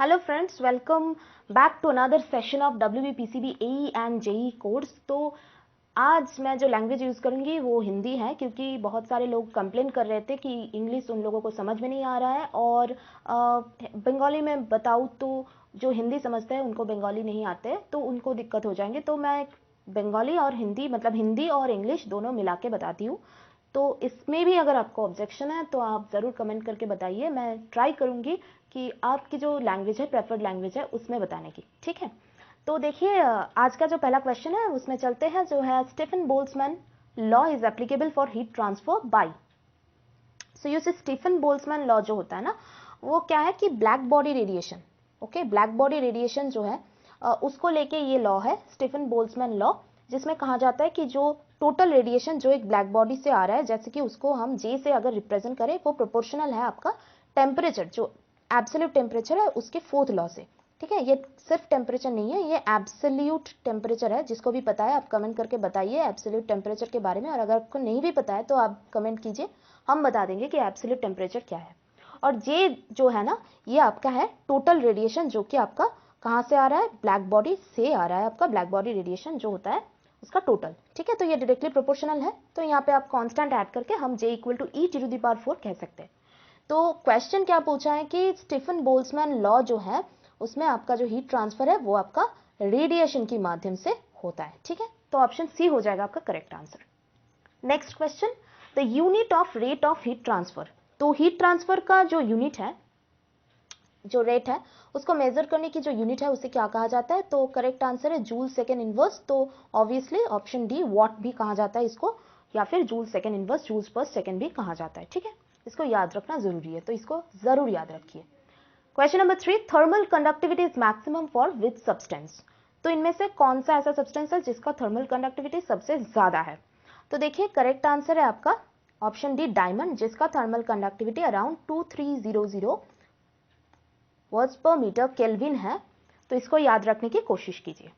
Hello friends, welcome back to another session of WBPCB AE and JEE course. तो आज मैं जो language use करूँगी वो हिंदी है, क्योंकि बहुत सारे लोग कंप्लेन कर रहे थे कि इंग्लिश उन लोगों को समझ में नहीं आ रहा है। और बंगाली में बताऊँ तो जो हिंदी समझते हैं उनको बंगाली नहीं आते, तो उनको दिक्कत हो जाएंगे। तो मैं बंगाली और हिंदी, मतलब हिंदी और इंग्लिश दोनों मिला के बताती हूँ। तो इसमें भी अगर आपको ऑब्जेक्शन है तो आप ज़रूर कमेंट करके बताइए। मैं ट्राई करूँगी कि आपकी जो लैंग्वेज है, प्रेफर्ड लैंग्वेज है, उसमें बताने की। ठीक है, तो देखिए आज का जो पहला क्वेश्चन है उसमें चलते हैं, जो है Stefan Boltzmann law is applicable for heat transfer by. So ये स्टीफन बोल्ट्जमैन लॉ जो होता है ना, वो क्या है कि black body radiation, okay, black body radiation जो है उसको लेके ये लॉ है, स्टीफन बोल्ट्जमैन लॉ, जिसमें कहा जाता है कि जो टोटल रेडिएशन जो एक ब्लैक बॉडी से आ रहा है, जैसे कि उसको हम जे से अगर रिप्रेजेंट करें, वो प्रोपोर्शनल है आपका टेम्परेचर, जो एब्सोल्यूट टेम्परेचर है उसके फोर्थ लॉ से। ठीक है, ये सिर्फ टेम्परेचर नहीं है, ये एब्सोल्यूट टेम्परेचर है। जिसको भी पता है आप कमेंट करके बताइए एब्सोल्यूट टेम्परेचर के बारे में, और अगर आपको नहीं भी पता है तो आप कमेंट कीजिए, हम बता देंगे कि एब्सोल्यूट टेम्परेचर क्या है। और जे जो है ना, ये आपका है टोटल रेडिएशन, जो कि आपका कहाँ से आ रहा है, ब्लैक बॉडी से आ रहा है। आपका ब्लैक बॉडी रेडिएशन जो होता है उसका टोटल। ठीक है, तो ये डायरेक्टली प्रोपोर्शनल है, तो यहाँ पे आप कांस्टेंट ऐड करके हम J इक्वल टू E⁴ कह सकते हैं। तो क्वेश्चन क्या पूछा है कि स्टीफन बोल्ट्जमैन लॉ जो है उसमें आपका जो हीट ट्रांसफर है वो आपका रेडिएशन के माध्यम से होता है। ठीक है, तो ऑप्शन सी हो जाएगा आपका correct answer. Next question, the unit of rate of heat transfer. तो हीट ट्रांसफर का जो यूनिट है, जो रेट है, उसको मेजर करने की जो यूनिट है उसे क्या कहा जाता है? तो करेक्ट आंसर है जूल सेकेंड इनवर्स। तो ऑब्वियसली ऑप्शन डी, वॉट भी कहा जाता है इसको, या फिर जूल सेकेंड इनवर्स, जूल्स पर सेकेंड भी कहा जाता है। ठीक है, इसको याद रखना जरूरी है, तो इसको जरूर याद रखिए। Question number 3, thermal conductivity is maximum for which substance. तो इनमें से कौन सा ऐसा सब्सटेंस है जिसका थर्मल कंडक्टिविटी सबसे ज्यादा है? तो देखिए करेक्ट आंसर है आपका ऑप्शन डी, डायमंड, जिसका thermal conductivity around 2300 watts per metre kelvin है। तो इसको याद रखने की कोशिश कीजिए।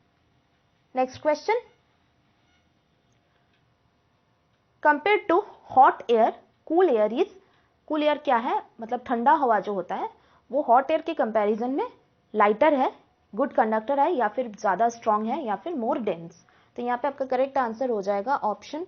Next question, compare to hot air cool air is, cool air क्या है, मतलब ठंडा हवा जो होता है वो हॉट एयर के कंपैरिजन में लाइटर है, गुड कंडक्टर है, या फिर ज्यादा स्ट्रांग है, या फिर मोर डेंस। तो यहाँ पे आपका करेक्ट आंसर हो जाएगा ऑप्शन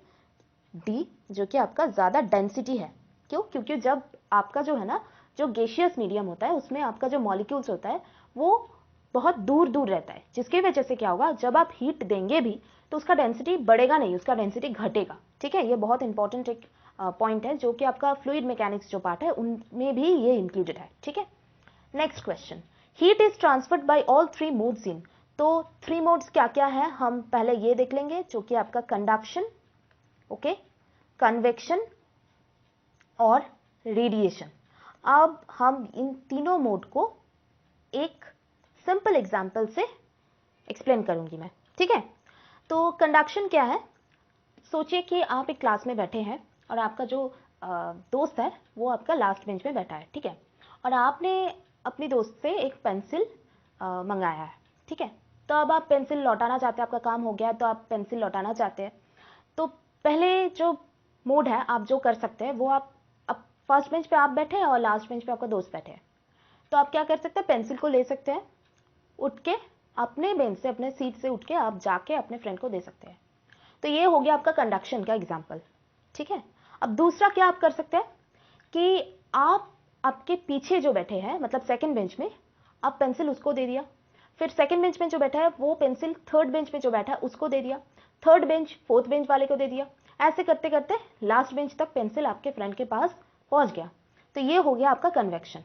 डी, जो कि आपका ज्यादा डेंसिटी है। क्यों? क्योंकि जब आपका जो है ना, जो गैसियस मीडियम होता है उसमें आपका जो मॉलिक्यूल्स होता है वो बहुत दूर दूर रहता है, जिसकी वजह से क्या होगा, जब आप हीट देंगे भी तो उसका डेंसिटी बढ़ेगा नहीं, उसका डेंसिटी घटेगा। ठीक है, ये बहुत इंपॉर्टेंट एक पॉइंट है, जो कि आपका फ्लूइड मैकेनिक्स जो पार्ट है उनमें भी ये इंक्लूडेड है। ठीक है, next question, heat is transferred by all three modes in. तो थ्री मोड्स क्या क्या है, हम पहले ये देख लेंगे, जो कि आपका कंडक्शन, ओके, कन्वेक्शन और रेडिएशन। अब हम इन तीनों मोड को एक सिंपल एग्जांपल से एक्सप्लेन करूंगी मैं। ठीक है, तो कंडक्शन क्या है, सोचिए कि आप एक क्लास में बैठे हैं और आपका जो दोस्त है वो आपका लास्ट बेंच में बैठा है। ठीक है, और आपने अपनी दोस्त से एक पेंसिल मंगाया है। ठीक है, तो अब आप पेंसिल लौटाना चाहते हैं, आपका काम हो गया है तो आप पेंसिल लौटाना चाहते हैं। तो पहले जो मोड है आप जो कर सकते हैं वो, आप अब फर्स्ट बेंच पे आप बैठे हैं और लास्ट बेंच पे आपका दोस्त बैठे हैं, तो आप क्या कर सकते हैं, पेंसिल को ले सकते हैं, उठ के अपने बेंच से, अपने सीट से उठ के आप जाके अपने फ्रेंड को दे सकते हैं। तो ये हो गया आपका कंडक्शन का एग्जाम्पल। ठीक है, अब दूसरा क्या आप कर सकते हैं कि आप आपके पीछे जो बैठे हैं, मतलब सेकंड बेंच में, आप पेंसिल उसको दे दिया, फिर सेकंड बेंच में जो बैठा है वो पेंसिल थर्ड बेंच में जो बैठा है उसको दे दिया, थर्ड बेंच फोर्थ बेंच वाले को दे दिया, ऐसे करते करते लास्ट बेंच तक पेंसिल आपके फ्रेंड के पास पहुंच गया। तो ये हो गया आपका कन्वेक्शन।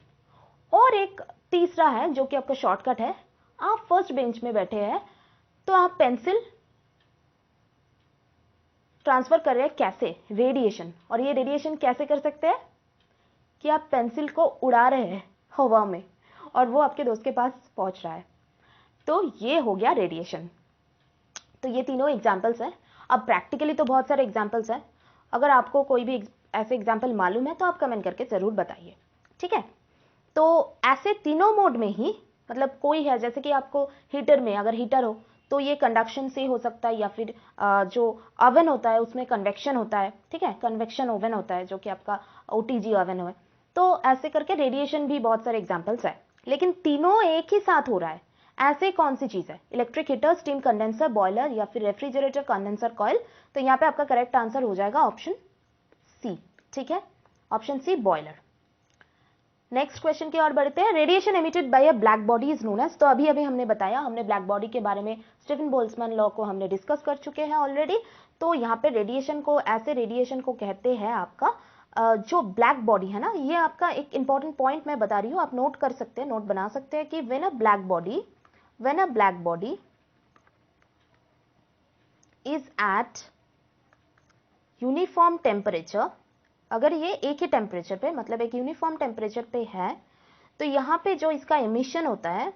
और एक तीसरा है जो कि आपका शॉर्टकट है, आप फर्स्ट बेंच में बैठे हैं तो आप पेंसिल ट्रांसफर कर रहे हैं, कैसे, रेडिएशन। और ये रेडिएशन कैसे कर सकते हैं कि आप पेंसिल को उड़ा रहे हैं हवा में और वो आपके दोस्त के पास पहुंच रहा है, तो ये हो गया रेडिएशन। तो ये तीनों एग्जाम्पल्स हैं। अब प्रैक्टिकली तो बहुत सारे एग्जाम्पल्स हैं, अगर आपको कोई भी ऐसे एग्जाम्पल मालूम है तो आप कमेंट करके जरूर बताइए। ठीक है, तो ऐसे तीनों मोड में ही, मतलब कोई है, जैसे कि आपको हीटर में, अगर हीटर हो तो ये कंडक्शन से हो सकता है, या फिर जो ओवन होता है उसमें कन्वेक्शन होता है। ठीक है, कन्वेक्शन ओवन होता है जो कि आपका OTG ओवन है। तो ऐसे करके रेडिएशन भी बहुत सारे एग्जांपल्स है। लेकिन तीनों एक ही साथ हो रहा है, ऐसे कौन सी चीज है? Electric heater, steam condenser, boiler या फिर रेफ्रिजरेटर कंडेंसर कॉइल। तो यहाँ पे आपका करेक्ट आंसर हो जाएगा ऑप्शन सी। ठीक है, option C boiler. Next question की ओर बढ़ते हैं। Radiation emitted by a black body is known as. तो अभी अभी हमने बताया, हमने ब्लैक बॉडी के बारे में स्टीफन बोल्ट्जमैन लॉ को हमने डिस्कस कर चुके हैं ऑलरेडी। तो यहाँ पे रेडिएशन को, ऐसे रेडिएशन को कहते हैं आपका जो ब्लैक बॉडी है ना, ये आपका एक इंपॉर्टेंट पॉइंट मैं बता रही हूँ, आप नोट कर सकते हैं, नोट बना सकते हैं कि when a black body is eight uniform temperature, अगर ये एक ही टेम्परेचर पे, मतलब एक यूनिफॉर्म टेम्परेचर पे है, तो यहाँ पे जो इसका एमिशन होता है,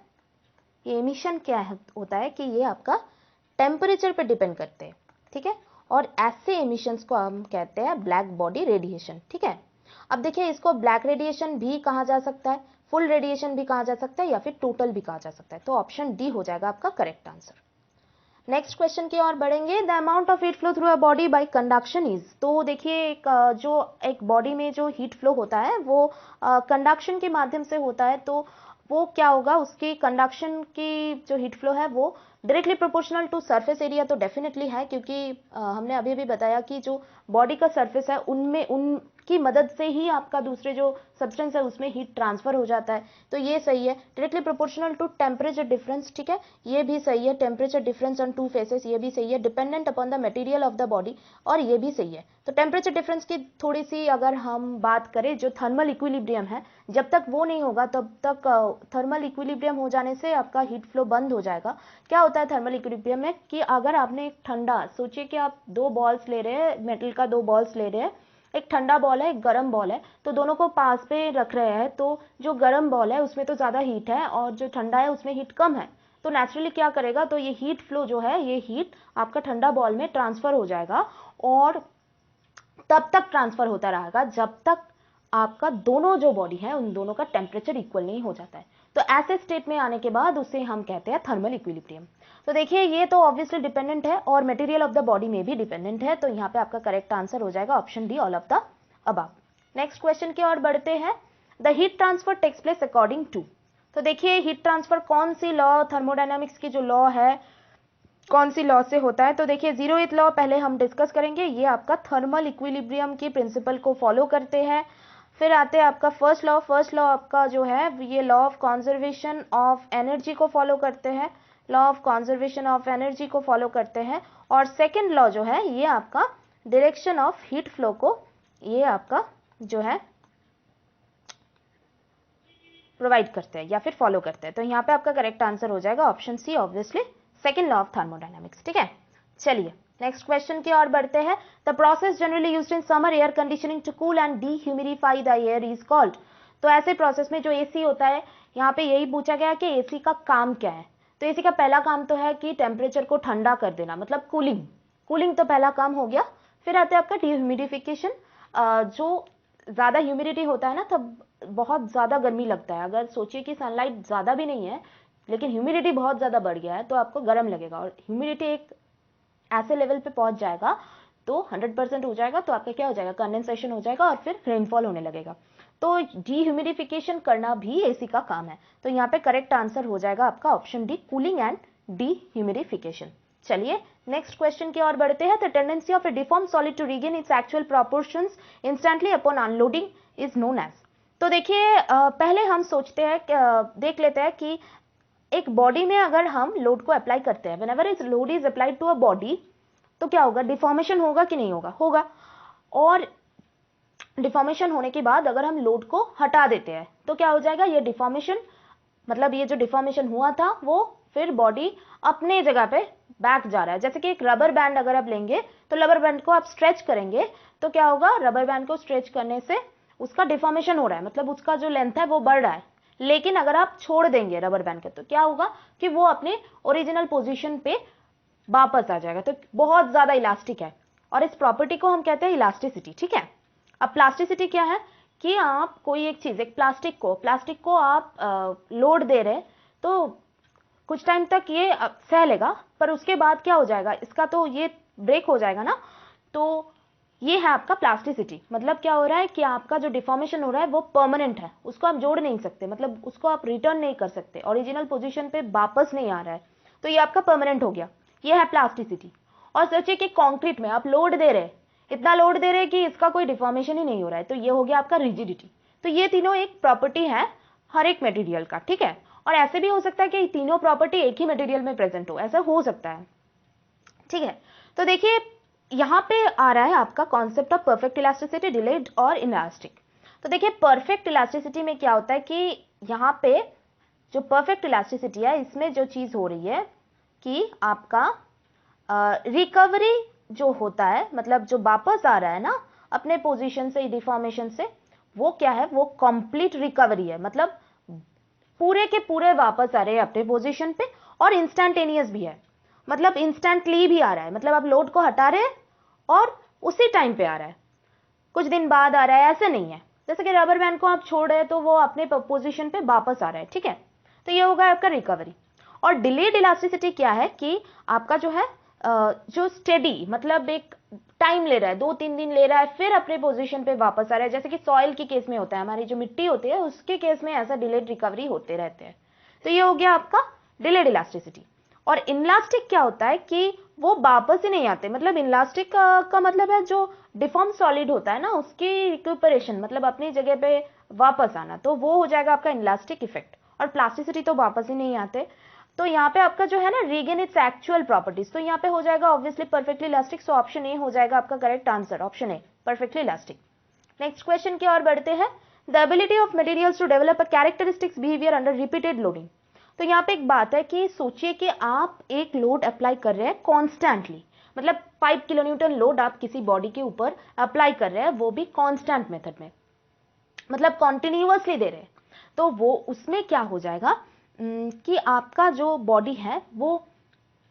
ये एमिशन क्या होता है कि ये आपका टेम्परेचर पे डिपेंड करते हैं। ठीक है, और ऐसे एमिशंस को हम कहते हैं ब्लैक बॉडी रेडिएशन। ठीक है, अब देखिए, इसको ब्लैक रेडिएशन भी कहा जा सकता है, फुल रेडिएशन भी कहा जा सकता है, या फिर टोटल भी कहा जा सकता है। तो ऑप्शन डी हो जाएगा आपका करेक्ट आंसर। नेक्स्ट क्वेश्चन की ओर बढ़ेंगे। The amount of heat flow through a body by conduction is. तो देखिए, एक बॉडी में जो हीट फ्लो होता है वो कंडक्शन के माध्यम से होता है। तो वो क्या होगा, उसकी कंडक्शन की जो हीट फ्लो है वो directly proportional to surface area. तो डेफिनेटली है, क्योंकि हमने अभी अभी बताया कि जो बॉडी का सरफेस है उनमें, उनकी मदद से ही आपका दूसरे जो सब्सटेंस है उसमें हीट ट्रांसफर हो जाता है। तो ये सही है, directly proportional to temperature difference. ठीक है, ये भी सही है, temperature difference on two faces, ये भी सही है, dependent upon the material of the body, और ये भी सही है। तो टेम्परेचर डिफरेंस की थोड़ी सी अगर हम बात करें, जो थर्मल इक्विलिब्रियम है, जब तक वो नहीं होगा तब तक थर्मल इक्विलिब्रियम हो जाने से आपका हीट फ्लो बंद हो जाएगा। क्या होता है थर्मल इक्विलिब्रियम में कि अगर आपने एक ठंडा, सोचिए कि आप दो बॉल्स ले रहे हैं, मेटल का दो बॉल्स ले रहे हैं, एक ठंडा बॉल है, एक गर्म बॉल है, तो दोनों को पास पे रख रहे हैं, तो जो गर्म बॉल है उसमें तो ज़्यादा हीट है और जो ठंडा है उसमें हीट कम है। तो नेचुरली क्या करेगा, तो ये हीट फ्लो जो है, ये हीट आपका ठंडा बॉल में ट्रांसफर हो जाएगा, और तब तक ट्रांसफर होता रहेगा जब तक आपका दोनों जो बॉडी है उन दोनों का टेम्परेचर इक्वल नहीं हो जाता है। तो ऐसे स्टेट में आने के बाद उसे हम कहते हैं थर्मल इक्विलिब्रियम। तो देखिए, ये तो ऑब्वियसली डिपेंडेंट है और मटेरियल ऑफ द बॉडी में भी डिपेंडेंट है। तो यहाँ पे आपका करेक्ट आंसर हो जाएगा option D, all of the above. Next question की ओर बढ़ते हैं। The heat transfer takes place according to. तो देखिए, हीट ट्रांसफर कौन सी लॉ, थर्मोडायनामिक्स की जो लॉ है, कौन सी लॉ से होता है? तो देखिए, 0th लॉ पहले हम डिस्कस करेंगे। ये आपका थर्मल इक्विलिब्रियम की प्रिंसिपल को फॉलो करते हैं। फिर आते हैं आपका फर्स्ट लॉ आपका जो है ये law of conservation of energy को फॉलो करते हैं, law of conservation of energy को फॉलो करते हैं। और सेकेंड लॉ जो है ये आपका डायरेक्शन ऑफ हीट फ्लो को, ये आपका जो है प्रोवाइड करते हैं या फिर फॉलो करते हैं। तो यहाँ पे आपका करेक्ट आंसर हो जाएगा option C, obviously second law of thermodynamics. ठीक है, चलिए नेक्स्ट क्वेश्चन की ओर बढ़ते हैं। The process generally used in summer air conditioning to cool and dehumidify the air is called. तो ऐसे प्रोसेस में जो एसी होता है, यहाँ पे यही पूछा गया कि एसी का काम क्या है। तो एसी का पहला काम तो है कि टेम्परेचर को ठंडा कर देना, मतलब कूलिंग। कूलिंग तो पहला काम हो गया। फिर आता है आपका डीह्यूमिडिफिकेशन। जो ज़्यादा ह्यूमिडिटी होता है ना, तब बहुत ज़्यादा गर्मी लगता है। अगर सोचिए कि सनलाइट ज़्यादा भी नहीं है लेकिन ह्यूमिडिटी बहुत ज़्यादा बढ़ गया है, तो आपको गर्म लगेगा, और ह्यूमिडिटी एक ऐसे लेवल पे पहुंच जाएगा तो 100% हो जाएगा, तो आपका क्या हो जाएगा, कंडेंसेशन हो जाएगा और फिर रेनफॉल होने लगेगा। तो डीह्यूमिडिफिकेशन करना भी एसी का काम है। तो यहाँ पे करेक्ट आंसर हो जाएगा आपका option D, cooling and dehumidification. चलिए नेक्स्ट क्वेश्चन की ओर बढ़ते हैं। The tendency of a deform solid to regain its actual proportions instantly upon unloading is known as. तो देखिए, पहले हम सोचते हैं, देख लेते हैं कि एक बॉडी में अगर हम लोड को अप्लाई करते हैं, whenever is load is applied to a body, तो क्या होगा, डिफॉर्मेशन होगा कि नहीं होगा, होगा। और डिफॉर्मेशन होने के बाद अगर हम लोड को हटा देते हैं तो क्या हो जाएगा, ये डिफॉर्मेशन, मतलब ये जो डिफॉर्मेशन हुआ था वो फिर बॉडी अपने जगह पे बैक जा रहा है। जैसे कि एक रबर बैंड अगर आप लेंगे तो रबर बैंड को आप स्ट्रेच करेंगे तो क्या होगा, रबर बैंड को स्ट्रेच करने से उसका डिफॉर्मेशन हो रहा है, मतलब उसका जो लेंथ है वो बढ़ रहा है। लेकिन अगर आप छोड़ देंगे रबर बैंड को तो क्या होगा कि वो अपने ओरिजिनल पोजीशन पे वापस आ जाएगा। तो बहुत ज्यादा इलास्टिक है, और इस प्रॉपर्टी को हम कहते हैं इलास्टिसिटी। ठीक है, अब प्लास्टिसिटी क्या है कि आप कोई एक चीज, एक प्लास्टिक को आप लोड दे रहे, तो कुछ टाइम तक ये सह लेगा, पर उसके बाद क्या हो जाएगा, इसका तो ये ब्रेक हो जाएगा ना, तो ये है आपका प्लास्टिसिटी। मतलब क्या हो रहा है कि आपका जो डिफॉर्मेशन हो रहा है वो परमानेंट है, उसको आप जोड़ नहीं सकते, मतलब उसको आप रिटर्न नहीं कर सकते, ओरिजिनल पोजीशन पे वापस नहीं आ रहा है, तो ये आपका परमानेंट हो गया, ये है प्लास्टिसिटी। और सोचिए कि कंक्रीट में आप लोड दे रहे, इतना लोड दे रहे कि इसका कोई डिफॉर्मेशन ही नहीं हो रहा है, तो ये हो गया आपका रिजिडिटी। तो ये तीनों एक प्रॉपर्टी है हर एक मटेरियल का, ठीक है। और ऐसे भी हो सकता है कि तीनों प्रॉपर्टी एक ही मटेरियल में प्रेजेंट हो, ऐसा हो सकता है, ठीक है। तो देखिए यहां पे आ रहा है आपका concept of perfect elasticity, delayed और इलास्टिक। तो देखिए परफेक्ट इलास्टिसिटी में क्या होता है कि यहाँ पे जो परफेक्ट इलास्टिसिटी है इसमें जो चीज हो रही है कि आपका रिकवरी जो होता है, मतलब जो वापस आ रहा है ना अपने पोजीशन से, डिफॉर्मेशन से, वो क्या है, वो कंप्लीट रिकवरी है, मतलब पूरे के पूरे वापस आ रहे हैं अपने पोजीशन पे, और इंस्टेंटेनियस भी है, मतलब इंस्टेंटली भी आ रहा है, मतलब आप लोड को हटा रहे हैं और उसी टाइम पे आ रहा है, कुछ दिन बाद आ रहा है, ऐसे नहीं है। जैसे कि रबर बैंड को आप छोड़ रहे हैं तो वो अपने पोजीशन पे वापस आ रहा है, ठीक है। तो ये होगा आपका रिकवरी। और डिलेड इलास्टिसिटी क्या है कि आपका जो है जो स्टेडी, मतलब एक टाइम ले रहा है, 2-3 दिन ले रहा है, फिर अपने पोजीशन पे वापस आ रहा है, जैसे कि सॉइल के केस में होता है, हमारी जो मिट्टी होती है उसके केस में ऐसा डिलेड रिकवरी होते रहते हैं। तो ये हो गया आपका डिलेड इलास्टिसिटी। और इनलास्टिक क्या होता है कि वो वापस ही नहीं आते, मतलब इनलास्टिक का मतलब है जो डिफॉर्म सॉलिड होता है ना उसकी रिक्यूपरेशन, मतलब अपनी जगह पे वापस आना, तो वो हो जाएगा आपका इनलास्टिक इफेक्ट। और प्लास्टिसिटी तो वापस ही नहीं आते। तो यहाँ पे आपका जो है ना रीगेन इट्स एक्चुअल प्रॉपर्टीज, तो यहाँ पे हो जाएगा obviously perfectly elastic. So option A हो जाएगा आपका correct answer, option A perfectly elastic. Next question की ओर बढ़ते हैं। The ability of materials to develop a characteristics behaviour under repeated loading. तो यहाँ पे एक बात है कि सोचिए कि आप एक लोड अप्लाई कर रहे हैं कॉन्स्टेंटली, मतलब 5 किलो न्यूटन लोड आप किसी बॉडी के ऊपर अप्लाई कर रहे हैं, वो भी कॉन्स्टेंट मेथड में, मतलब कॉन्टिन्यूअसली दे रहे हैं। तो वो उसमें क्या हो जाएगा कि आपका जो बॉडी है वो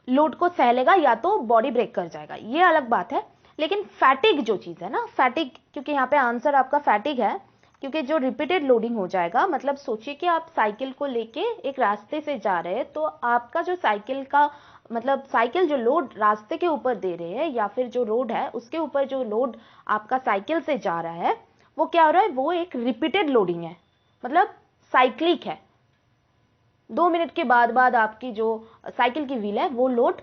लोड को सह लेगा या तो बॉडी ब्रेक कर जाएगा, ये अलग बात है। लेकिन फैटिग जो चीज है ना, फैटिग, क्योंकि यहाँ पे आंसर आपका फैटिग है, क्योंकि जो रिपीटेड लोडिंग हो जाएगा, मतलब सोचिए कि आप साइकिल को लेके एक रास्ते से जा रहे हैं, तो आपका जो साइकिल का, मतलब साइकिल जो लोड रास्ते के ऊपर दे रहे हैं या फिर जो रोड है उसके ऊपर जो लोड आपका साइकिल से जा रहा है, वो क्या हो रहा है, वो एक रिपीटेड लोडिंग है, मतलब साइक्लिक है। 2 मिनट के बाद बाद आपकी जो साइकिल की व्हील है वो लोड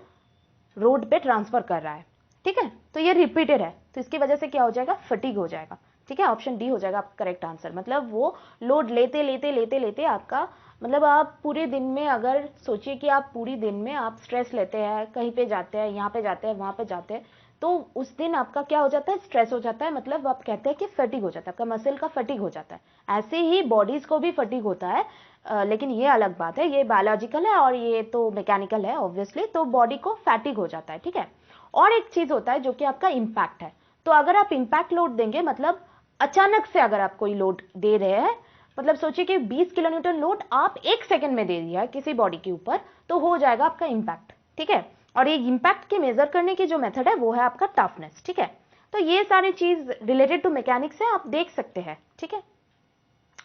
रोड पे ट्रांसफर कर रहा है, ठीक है। तो ये रिपीटेड है, तो इसकी वजह से क्या हो जाएगा, फटीग हो जाएगा, ठीक है। ऑप्शन डी हो जाएगा आपका करेक्ट आंसर। मतलब वो लोड लेते लेते लेते लेते आपका, मतलब आप पूरे दिन में, अगर सोचिए कि आप पूरी दिन में आप स्ट्रेस लेते हैं, कहीं पे जाते हैं, यहाँ पे जाते हैं, वहां पे जाते हैं, तो उस दिन आपका क्या हो जाता है, स्ट्रेस हो जाता है, मतलब आप कहते हैं कि फटीग हो जाता है, आपका मसल का फटीग हो जाता है। ऐसे ही बॉडीज को भी फटीग होता है, लेकिन ये अलग बात है, ये बायोलॉजिकल है और ये तो मैकेनिकल है ऑब्वियसली। तो बॉडी को फैटिग हो जाता है, ठीक है। और एक चीज होता है जो कि आपका इंपैक्ट है। तो अगर आप इंपैक्ट लोड देंगे, मतलब अचानक से अगर आप कोई लोड दे रहे हैं, मतलब सोचिए कि 20 किलो न्यूटन लोड आप 1 सेकंड में दे दिया है किसी बॉडी के ऊपर, तो हो जाएगा आपका इंपैक्ट, ठीक है। और ये इंपैक्ट के मेजर करने की जो मेथड है वो है आपका टफनेस, ठीक है। तो ये सारी चीज रिलेटेड टू मैकेनिक्स है, आप देख सकते हैं, ठीक है।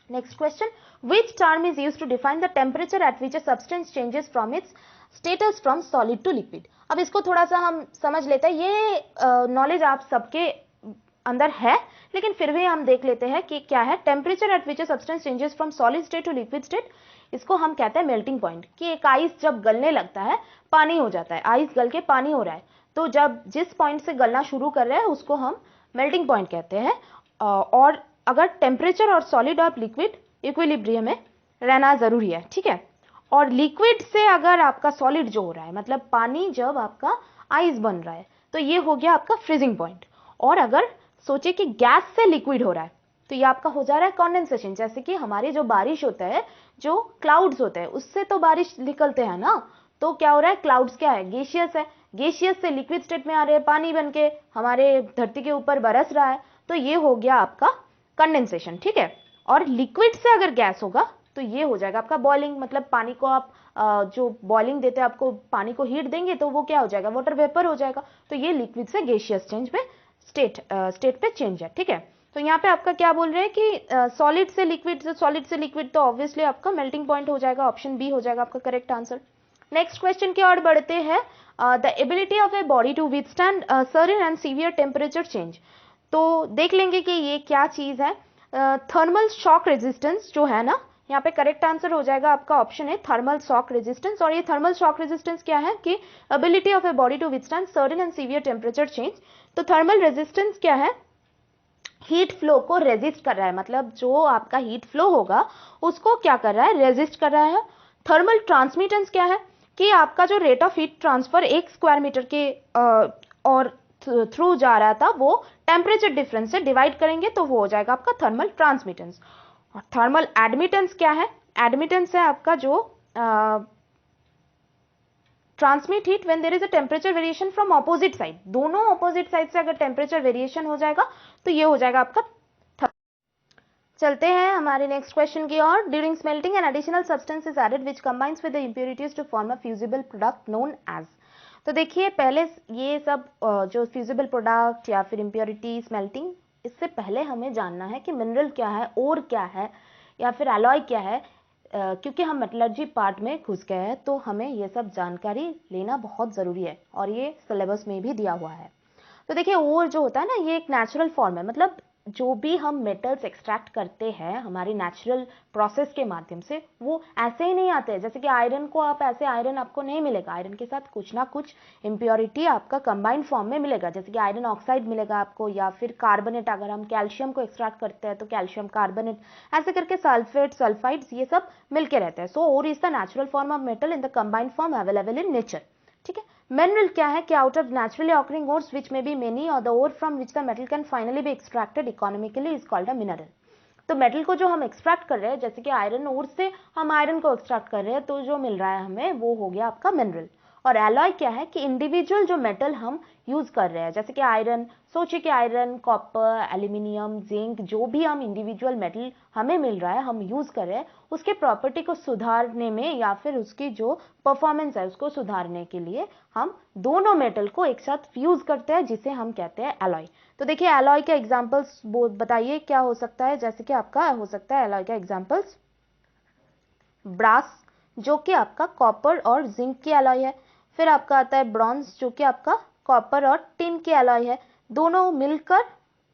Next question, which term is used to define the temperature at which a substance changes from its status from solid to liquid? अब इसको थोड़ा सा हम समझ लेते हैं, ये नॉलेज आप सबके अंदर है, लेकिन फिर भी हम देख लेते हैं कि क्या है। Temperature at which substance changes from solid state to liquid state, इसको हम कहते हैं मेल्टिंग पॉइंट। कि एक आइस जब गलने लगता है, पानी हो जाता है, आइस गल के पानी हो रहा है, तो जब जिस पॉइंट से गलना शुरू कर रहे हैं उसको हम मेल्टिंग पॉइंट कहते हैं। और अगर टेम्परेचर और सॉलिड और लिक्विड इक्विलिब्रियम में रहना जरूरी है, ठीक है। और लिक्विड से अगर आपका सॉलिड जो हो रहा है, मतलब पानी जब आपका आइस बन रहा है, तो ये हो गया आपका फ्रीजिंग पॉइंट। और अगर सोचे कि गैस से लिक्विड हो रहा है, तो ये आपका हो जा रहा है कंडेंसेशन। जैसे कि हमारी जो बारिश होता है, जो क्लाउड्स होते हैं उससे तो बारिश निकलते हैं ना, तो क्या हो रहा है, क्लाउड्स क्या है, गैसियस है, गैसियस से लिक्विड स्टेट में आ रहे हैं, पानी बन के हमारे धरती के ऊपर बरस रहा है, तो ये हो गया आपका कंडेंसेशन, ठीक है। और लिक्विड से अगर गैस होगा तो ये हो जाएगा आपका बॉइलिंग, मतलब पानी को आप जो बॉइलिंग देते हैं, आपको पानी को हीट देंगे तो वो क्या हो जाएगा, वाटर वेपर हो जाएगा। तो ये लिक्विड से गैसियस चेंज पे स्टेट पे चेंज है, ठीक है। तो यहाँ पे आपका क्या बोल रहे हैं कि सॉलिड से लिक्विड, तो ऑब्वियसली आपका मेल्टिंग पॉइंट हो जाएगा, ऑप्शन बी हो जाएगा आपका करेक्ट आंसर। नेक्स्ट क्वेश्चन की ओर बढ़ते हैं। The ability of a body to withstand sudden and severe temperature change. तो देख लेंगे कि ये क्या चीज है। थर्मल शॉक रेजिस्टेंस जो है ना, यहाँ पे करेक्ट आंसर हो जाएगा आपका ऑप्शन है थर्मल शॉक रेजिस्टेंस। और ये थर्मल शॉक रेजिस्टेंस क्या है कि ability of a body to withstand certain and severe temperature change. तो थर्मल रेजिस्टेंस क्या है, हीट फ्लो को रेजिस्ट कर रहा है, मतलब जो आपका हीट फ्लो होगा उसको क्या कर रहा है, रेजिस्ट कर रहा है। थर्मल ट्रांसमिटेंस क्या है कि आपका जो rate of heat transfer 1 square metre के और थ्रू जा रहा था वो टेम्परेचर डिफरेंस से डिवाइड करेंगे तो वो हो जाएगा आपका थर्मल ट्रांसमिटेंस। और थर्मल एडमिटेंस क्या है, एडमिटेंस है आपका जो transmit heat when there is a temperature variation from opposite side, दोनों ऑपोजिट साइड से अगर टेम्परेचर वेरिएशन हो जाएगा तो ये हो जाएगा आपका। चलते हैं हमारे नेक्स्ट क्वेश्चन की ओर। During smelting an additional substance is added which combines with the impurities to form a fusible product known as. तो देखिए पहले ये सब जो फ्यूजिबल प्रोडक्ट या फिर इंप्योरिटी स्मेल्टिंग, इससे पहले हमें जानना है कि मिनरल क्या है, ओर क्या है या फिर एलॉय क्या है। क्योंकि हम मेटलर्जी पार्ट में घुस गए हैं तो हमें ये सब जानकारी लेना बहुत ज़रूरी है और ये सिलेबस में भी दिया हुआ है। तो देखिए ओर जो होता है ना, ये एक नेचुरल फॉर्म है, मतलब जो भी हम मेटल्स एक्सट्रैक्ट करते हैं हमारी नेचुरल प्रोसेस के माध्यम से वो ऐसे ही नहीं आते हैं। जैसे कि आयरन को आप ऐसे आयरन आपको नहीं मिलेगा, आयरन के साथ कुछ ना कुछ इम्प्योरिटी आपका कंबाइंड फॉर्म में मिलेगा, जैसे कि आयरन ऑक्साइड मिलेगा आपको, या फिर कार्बोनेट, अगर हम कैल्शियम को एक्सट्रैक्ट करते हैं तो कैल्शियम कार्बोनेट, ऐसे करके सल्फेट सल्फाइड्स ये सब मिलके रहते हैं। So ore is the natural form of metal in the combined form available in nature. ठीक है। मिनरल क्या है कि out of naturally occurring ores which may be many और the ore from which the metal can finally be extracted economically is called a mineral. तो metal को जो हम एक्सट्रैक्ट कर रहे हैं, जैसे कि आयरन ओर से हम आयरन को एक्सट्रैक्ट कर रहे हैं तो जो मिल रहा है हमें वो हो गया आपका मिनरल। और एलॉय क्या है कि इंडिविजुअल जो मेटल हम यूज कर रहे हैं, जैसे कि आयरन, सोचिए कि आयरन, कॉपर, एल्यूमिनियम, जिंक, जो भी हम इंडिविजुअल मेटल हमें मिल रहा है हम यूज कर रहे हैं, उसके प्रॉपर्टी को सुधारने में या फिर उसकी जो परफॉर्मेंस है उसको सुधारने के लिए हम दोनों मेटल को एक साथ फ्यूज करते हैं, जिसे हम कहते हैं एलॉय। तो देखिए एलॉय के एग्जांपल्स बताइए क्या हो सकता है। जैसे कि आपका हो सकता है एलॉय का एग्जांपल्स ब्रास, जो कि आपका कॉपर और जिंक की एलॉय है। फिर आपका आता है ब्रॉन्ज, जो कि आपका कॉपर और टिन की एलॉय है। दोनों मिलकर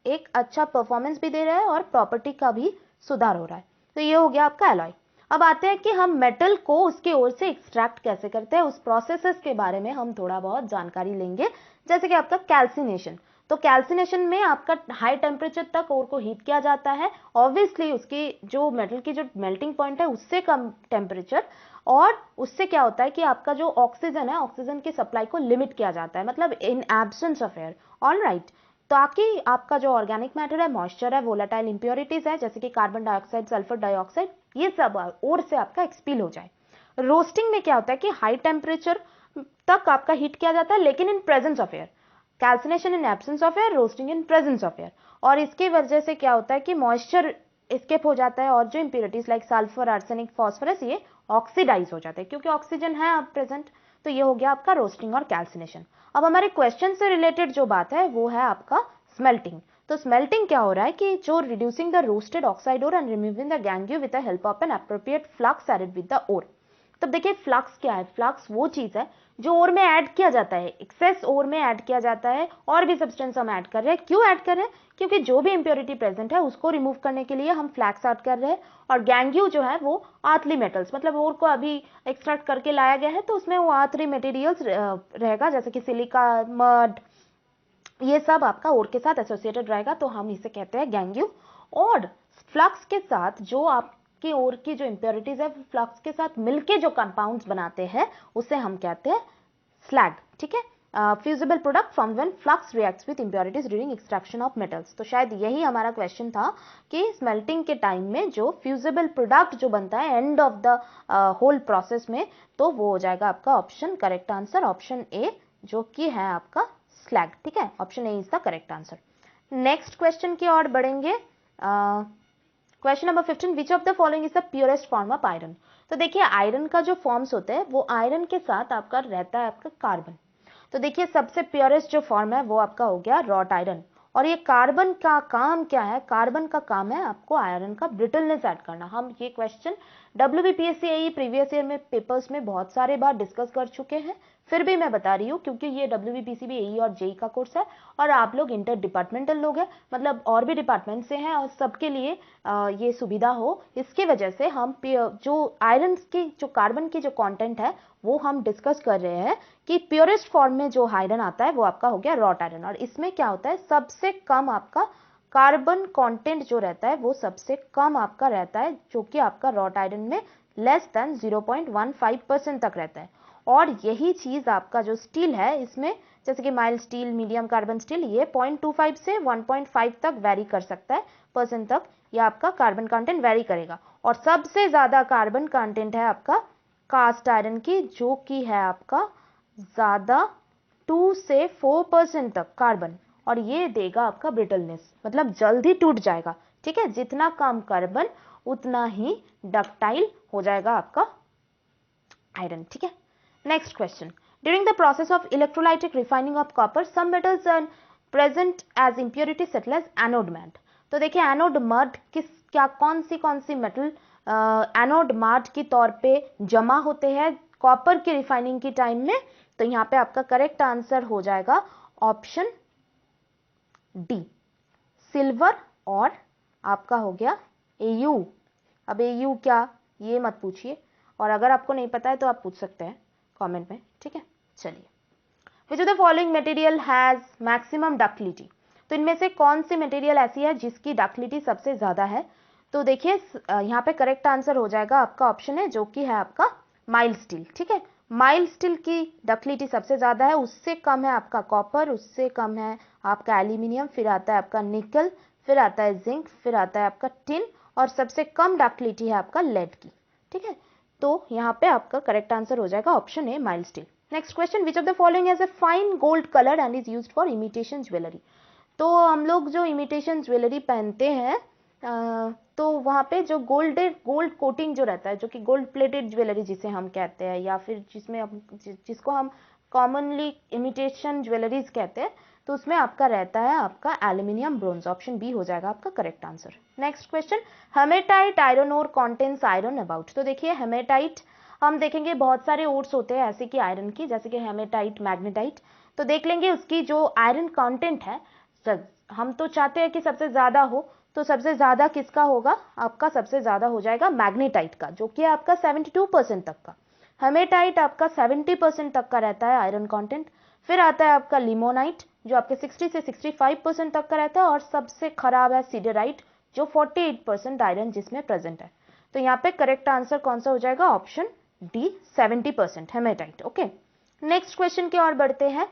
एक अच्छा परफॉर्मेंस भी दे रहा है और प्रॉपर्टी का भी सुधार हो रहा है। तो ये हो गया आपका एलॉय। अब आते हैं कि हम मेटल को उसके ओर से एक्सट्रैक्ट कैसे करते हैं, उस प्रोसेसेस के बारे में हम थोड़ा बहुत जानकारी लेंगे। जैसे कि आपका कैल्सिनेशन, तो कैल्सिनेशन में आपका हाई टेम्परेचर तक ओर को हीट किया जाता है, ऑब्वियसली उसकी जो मेटल की जो मेल्टिंग पॉइंट है उससे कम टेम्परेचर, और उससे क्या होता है कि आपका जो ऑक्सीजन है, ऑक्सीजन की सप्लाई को लिमिट किया जाता है, मतलब in absence of air. All right, ताकि आपका जो ऑर्गेनिक मैटर है, मॉइस्चर है, वोलेटाइल इंप्योरिटीज है जैसे कि कार्बन डाइऑक्साइड, सल्फर डाइऑक्साइड, ये सब और से आपका एक्सपील हो जाए। रोस्टिंग में क्या होता है कि हाई टेम्परेचर तक आपका हीट किया जाता है लेकिन in presence of air. Calcination in absence of air, roasting in presence of air. और इसकी वजह से क्या होता है कि मॉइस्चर एस्केप हो जाता है और जो impurities like sulphur, arsenic, phosphorus ये ऑक्सीडाइज हो जाते हैं क्योंकि ऑक्सीजन है अब प्रेजेंट। तो ये हो गया आपका रोस्टिंग और कैल्सिनेशन। अब हमारे क्वेश्चन से रिलेटेड जो बात है वो है आपका स्मेल्टिंग। तो स्मेल्टिंग क्या हो रहा है कि जो reducing the roasted oxide ore and removing the gangue with the help of an appropriate flux added with the ore. तब देखिए फ्लक्स क्या है, फ्लक्स वो चीज है जो ओर में ऐड किया जाता है, एक्सेस ओर में ऐड किया जाता है, और भी सब्सटेंस हम ऐड कर रहे हैं। क्यों ऐड कर रहे हैं? क्योंकि जो भी इंप्योरिटी प्रेजेंट है उसको रिमूव करने के लिए हम फ्लक्स ऐड कर रहे हैं। और गैंग्यू जो है वो आर्थली मेटल्स, मतलब ओर को अभी एक्सट्रैक्ट करके लाया गया है तो उसमें वो आर्थली मटेरियल्स रहेगा, जैसे कि सिलिका, मड, ये सब आपका ओर के साथ एसोसिएटेड रहेगा, तो हम इसे कहते हैं गैंग्यू। और फ्लक्स के साथ जो आपकी ओर की जो इंप्योरिटीज है फ्लक्स के साथ मिलके जो कंपाउंड्स बनाते हैं उसे हम कहते हैं स्लैग। ठीक है, fusible product from when flux reacts with impurities during extraction of metals. तो शायद यही हमारा क्वेश्चन था कि स्मेल्टिंग के टाइम में जो फ्यूजिबल प्रोडक्ट जो बनता है end of the whole process में, तो वो हो जाएगा आपका option, correct answer option A, जो कि है आपका स्लैग। ठीक है, option A is the correct answer. Next question की ओर बढ़ेंगे। Question number 15, which of the following is the purest form of iron. तो देखिए आयरन का जो फॉर्म्स होते हैं वो आयरन के साथ आपका रहता है आपका कार्बन। तो देखिए सबसे प्योरेस्ट जो फॉर्म है वो आपका हो गया रॉट आयरन। और ये कार्बन का काम क्या है? कार्बन का काम है आपको आयरन का ब्रिटलनेस ऐड करना। हम ये क्वेश्चन WBPSC प्रीवियस ईयर में पेपर्स में बहुत सारे बार डिस्कस कर चुके हैं, फिर भी मैं बता रही हूँ क्योंकि ये WBPCB AE और JEE का कोर्स है और आप लोग इंटर डिपार्टमेंटल लोग हैं, मतलब और भी डिपार्टमेंट से हैं और सबके लिए ये सुविधा हो, इसकी वजह से हम जो आयरन की जो कार्बन की जो कंटेंट है वो हम डिस्कस कर रहे हैं कि प्योरेस्ट फॉर्म में जो आयरन आता है वो आपका हो गया रॉट आयरन। और इसमें क्या होता है, सबसे कम आपका कार्बन कंटेंट जो रहता है वो सबसे कम आपका रहता है, जो कि आपका रॉट आयरन में लेस देन 0.15% तक रहता है। और यही चीज आपका जो स्टील है इसमें, जैसे कि mild steel, medium carbon steel, ये 0.25 से 1.5 तक वेरी कर सकता है परसेंट तक, ये आपका कार्बन कंटेंट वेरी करेगा। और सबसे ज्यादा कार्बन कंटेंट है आपका कास्ट आयरन की, जो कि है आपका ज्यादा 2 से 4% तक कार्बन, और ये देगा आपका ब्रिटलनेस, मतलब जल्दी टूट जाएगा। ठीक है, जितना कम कार्बन उतना ही डक्टाइल हो जाएगा आपका आयरन। ठीक है, next question, during the process of electrolytic refining of copper some metals are present as impurity settle as anode mud. तो देखिए एनोड मड क्या कौन सी मेटल एनोड मड के तौर पे जमा होते हैं कॉपर की रिफाइनिंग की टाइम में। तो यहाँ पे आपका करेक्ट आंसर हो जाएगा ऑप्शन डी, सिल्वर और आपका हो गया Au। अब Au क्या, ये मत पूछिए, और अगर आपको नहीं पता है तो आप पूछ सकते हैं कमेंट में। ठीक है, चलिए, विच of the following material has maximum ductility. तो इनमें से कौन सी मटेरियल ऐसी है जिसकी डक्टिलिटी सबसे ज्यादा है। तो देखिए यहाँ पे करेक्ट आंसर हो जाएगा आपका ऑप्शन है, जो कि है आपका माइल्ड स्टील। ठीक है, माइल्ड स्टील की डक्टिलिटी सबसे ज्यादा है, उससे कम है आपका कॉपर, उससे कम है आपका एल्यूमिनियम, फिर आता है आपका निकल, फिर आता है जिंक, फिर आता है आपका टिन, और सबसे कम डक्टिलिटी है आपका लेड की। ठीक है, तो यहाँ पे आपका करेक्ट आंसर हो जाएगा option A, mild steel. Next question, which of the following has a fine gold colour and is used for imitation jewellery. तो हम लोग जो इमिटेशन ज्वेलरी पहनते हैं तो वहाँ पे जो गोल्ड कोटिंग जो रहता है, जो कि गोल्ड प्लेटेड ज्वेलरी जिसे हम कहते हैं, या फिर जिसको हम कॉमनली इमिटेशन ज्वेलरीज कहते हैं, तो उसमें आपका रहता है आपका एल्यूमिनियम ब्रोंज। ऑप्शन बी हो जाएगा आपका correct answer. Next question, hematite iron ore contains iron about. तो देखिए हेमेटाइट हम देखेंगे बहुत सारे ओर्स होते हैं ऐसे कि आयरन की, जैसे कि हेमेटाइट, मैग्नेटाइट, तो देख लेंगे उसकी जो आयरन कंटेंट है, हम तो चाहते हैं कि सबसे ज्यादा हो, तो सबसे ज्यादा किसका होगा, आपका सबसे ज्यादा हो जाएगा मैग्नेटाइट का, जो कि आपका 72% तक का। हेमेटाइट आपका 70% तक का रहता है आयरन कंटेंट। फिर आता है आपका लिमोनाइट, जो आपके 60 से 65% तक का रहता है, और सबसे खराब है सिडराइट, जो 48% आयरन जिसमें प्रेजेंट है। तो यहाँ पे करेक्ट आंसर कौन सा हो जाएगा, option D, 70% hematite. Okay, next question की ओर बढ़ते हैं,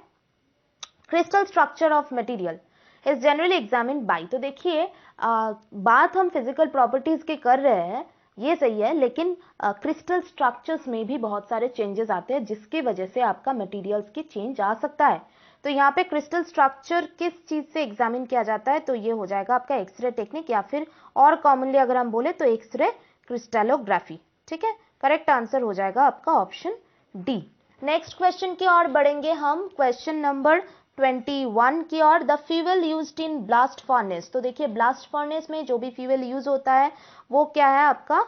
crystal structure of material is generally examined by. तो देखिए बात हम फिजिकल प्रॉपर्टीज की कर रहे हैं, ये सही है, लेकिन क्रिस्टल स्ट्रक्चर्स में भी बहुत सारे चेंजेस आते हैं जिसकी वजह से आपका मटेरियल्स की चेंज आ सकता है। तो यहाँ पे क्रिस्टल स्ट्रक्चर किस चीज से एग्जामिन किया जाता है, तो ये हो जाएगा आपका एक्सरे टेक्निक, या फिर और कॉमनली अगर हम बोले तो एक्सरे क्रिस्टलोग्राफी। ठीक है, करेक्ट आंसर हो जाएगा आपका ऑप्शन डी। नेक्स्ट क्वेश्चन की ओर बढ़ेंगे हम, क्वेश्चन नंबर 21 की ओर, the fuel used in blast furnace. तो देखिए ब्लास्ट फर्नेस में जो भी फ्यूल यूज होता है वो क्या है, आपका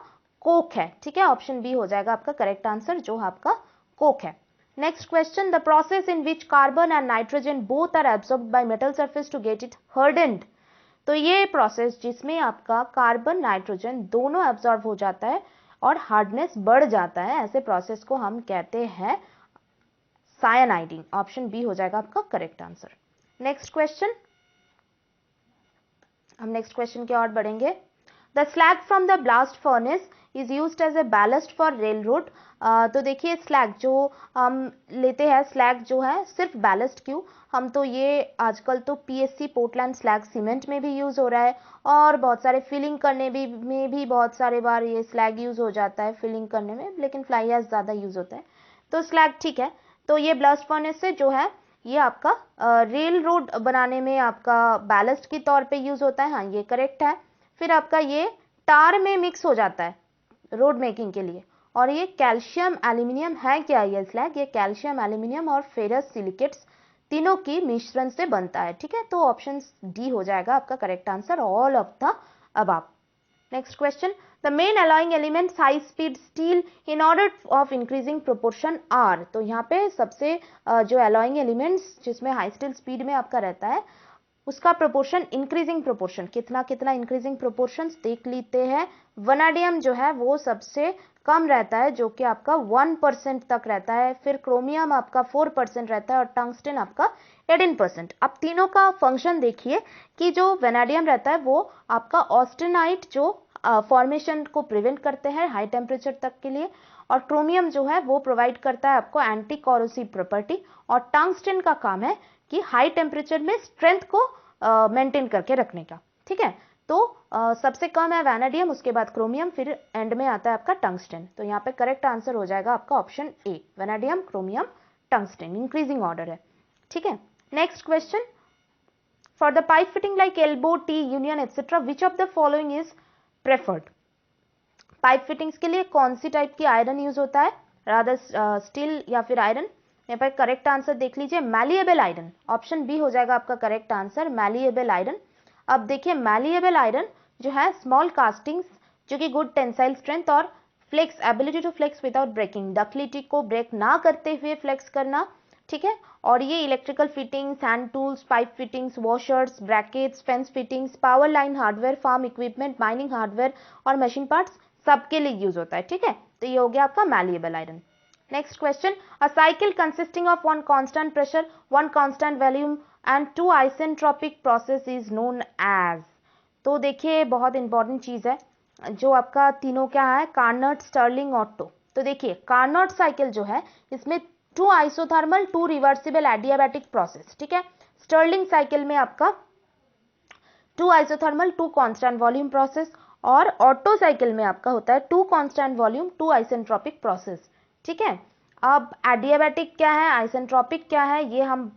कोक है। ठीक है, ऑप्शन बी हो जाएगा आपका करेक्ट आंसर, जो आपका कोक है। Next question, the process in which carbon and nitrogen both are absorbed by metal surface to get it hardened. तो ये प्रोसेस जिसमें आपका कार्बन नाइट्रोजन दोनों एब्सॉर्ब हो जाता है और हार्डनेस बढ़ जाता है, ऐसे प्रोसेस को हम कहते हैं साइनाइडिंग। ऑप्शन बी हो जाएगा आपका करेक्ट आंसर। नेक्स्ट क्वेश्चन, हम नेक्स्ट क्वेश्चन की ओर बढ़ेंगे, the slag from the blast furnace is used as a ballast for rail road. तो देखिए स्लैग जो हम लेते हैं, स्लैग जो है सिर्फ बैलेस्ट क्यों, हम तो ये आजकल तो PSC पोर्टलैंड स्लैग सीमेंट में भी यूज हो रहा है, और बहुत सारे फिलिंग करने में भी बहुत सारे बार ये स्लैग यूज हो जाता है फिलिंग करने में, लेकिन फ्लाई ऐश ज्यादा यूज होता है, तो स्लैग ठीक है। तो ये ब्लास्ट फर्नेस से जो है ये आपका रेल रोड बनाने में आपका बैलेस्ट के तौर पे यूज होता है, हाँ ये करेक्ट है। फिर आपका ये टार में मिक्स हो जाता है रोड मेकिंग के लिए, और ये कैल्शियम एल्यूमिनियम है क्या, ये स्लैग, ये कैल्शियम एल्यूमिनियम और फेरस सिलिकेट्स तीनों की मिश्रण से बनता है। ठीक है, तो ऑप्शन डी हो जाएगा आपका correct answer, all of the above. Next question, the main alloying elements high speed steel in order of increasing proportion are. तो यहाँ पे सबसे जो alloying elements जिसमें हाई स्टील स्पीड में आपका रहता है उसका प्रोपोर्शन इंक्रीजिंग प्रोपोर्शन कितना कितना इंक्रीजिंग प्रोपोर्शन देख लेते हैं। वनाडियम जो है वो सबसे कम रहता है जो कि आपका 1% तक रहता है, फिर क्रोमियम आपका 4% रहता है और टंगस्टन आपका 18%। अब तीनों का फंक्शन देखिए कि जो वेनाडियम रहता है वो आपका ऑस्टेनाइट जो फॉर्मेशन को प्रिवेंट करते हैं हाई टेम्परेचर तक के लिए, और क्रोमियम जो है वो प्रोवाइड करता है आपको एंटी कोरोसिव प्रॉपर्टी, और टंगस्टन का काम है कि हाई टेम्परेचर में स्ट्रेंथ को मेंटेन करके रखने का। ठीक है, तो सबसे कम है वैनेडियम, उसके बाद क्रोमियम, फिर एंड में आता है आपका टंगस्टन। तो यहाँ पे करेक्ट आंसर हो जाएगा आपका option A, vanadium, chromium, tungsten, increasing order है। ठीक है, next question, for the pipe fitting like elbow, T, union etcetera, which of the following is preferred. Pipe fittings के लिए कौन सी टाइप की आयरन यूज होता है, रादर स्टील या फिर आयरन। यहाँ पर करेक्ट आंसर देख लीजिए, मैलिएबल आयरन, ऑप्शन बी हो जाएगा आपका करेक्ट आंसर, मैलिएबल आयरन। अब देखिए मैलिएबल आयरन जो है स्मॉल कास्टिंग्स जो कि गुड टेंसाइल स्ट्रेंथ और flex, ability to flex without breaking, ductility को ब्रेक ना करते हुए फ्लेक्स करना। ठीक है, और ये electrical fittings, hand tools, pipe fittings, washers, brackets, fence fittings, power line hardware, farm equipment, mining hardware और मशीन पार्ट्स सबके लिए यूज होता है। ठीक है, तो ये हो गया आपका malleable iron. Next question, a cycle consisting of one constant pressure, one constant volume and two isentropic process is known as. तो देखिए बहुत इंपॉर्टेंट चीज है, जो आपका तीनों क्या है, कार्नोट, स्टर्लिंग, ऑट्टो। तो देखिए कार्नोट साइकिल जो है इसमें two isothermal, two reversible adiabatic process. ठीक है, स्टर्लिंग साइकिल में आपका two isothermal, two constant volume process, और ऑटो साइकिल में आपका होता है two constant volume, two isentropic process. ठीक है, अब एडियाबैटिक क्या है, आइसेंट्रोपिक क्या है, ये हम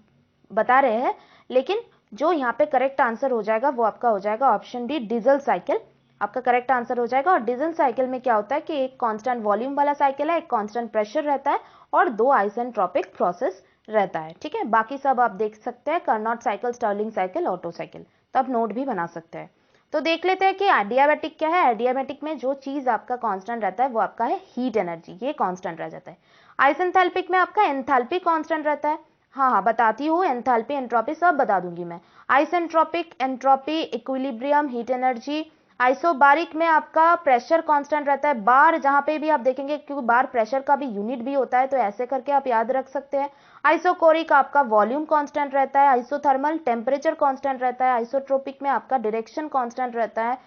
बता रहे हैं, लेकिन जो यहाँ पे करेक्ट आंसर हो जाएगा वो आपका हो जाएगा ऑप्शन डी, डीजल साइकिल आपका करेक्ट आंसर हो जाएगा। और डीजल साइकिल में क्या होता है कि एक कांस्टेंट वॉल्यूम वाला साइकिल है, एक कांस्टेंट प्रेशर रहता है और दो आइसेंट्रोपिक प्रोसेस रहता है। ठीक है, बाकी सब आप देख सकते हैं, Carnot cycle, Stirling cycle, Otto cycle, तो आप नोट भी बना सकते हैं। तो देख लेते हैं कि एडियाबैटिक क्या है। एडियाबैटिक में जो चीज आपका कांस्टेंट रहता है वो आपका है हीट एनर्जी, ये कांस्टेंट रह जाता है। आइसेंथैल्पिक में आपका एंथैल्पी कांस्टेंट रहता है, हाँ बताती हूँ, एंथैल्पी, एंट्रोपी सब बता दूंगी मैं। Isentropic, entropy, equilibrium, heat energy. Isobaric में आपका प्रेशर कांस्टेंट रहता है, बार जहां पे भी आप देखेंगे क्योंकि बार प्रेशर का भी यूनिट भी होता है, तो ऐसे करके आप याद रख सकते हैं। आइसोकोरिक आपका वॉल्यूम कांस्टेंट रहता है, आइसोथर्मल टेम्परेचर कांस्टेंट रहता है, आइसोट्रोपिक में आपका डायरेक्शन कांस्टेंट रहता है।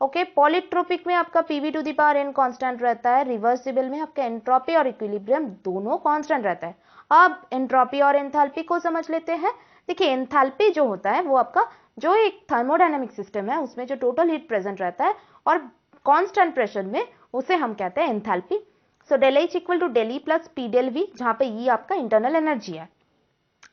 ओके, पॉलीट्रोपिक में आपका PV to the power n constant रहता है, रिवर्सिबल में आपका एंट्रोपी और इक्विलिब्रियम दोनों कांस्टेंट रहता है। अब एंट्रोपी और एंथैल्पी को समझ लेते हैं। देखिए एंथैल्पी जो होता है वो आपका जो एक थर्मोडायनेमिक सिस्टम है उसमें जो टोटल हीट प्रेजेंट रहता है और कांस्टेंट प्रेशर में, उसे हम कहते हैं enthalpy. So del H equal to del E plus P del V, जहां पे ई आपका इंटरनल एनर्जी है,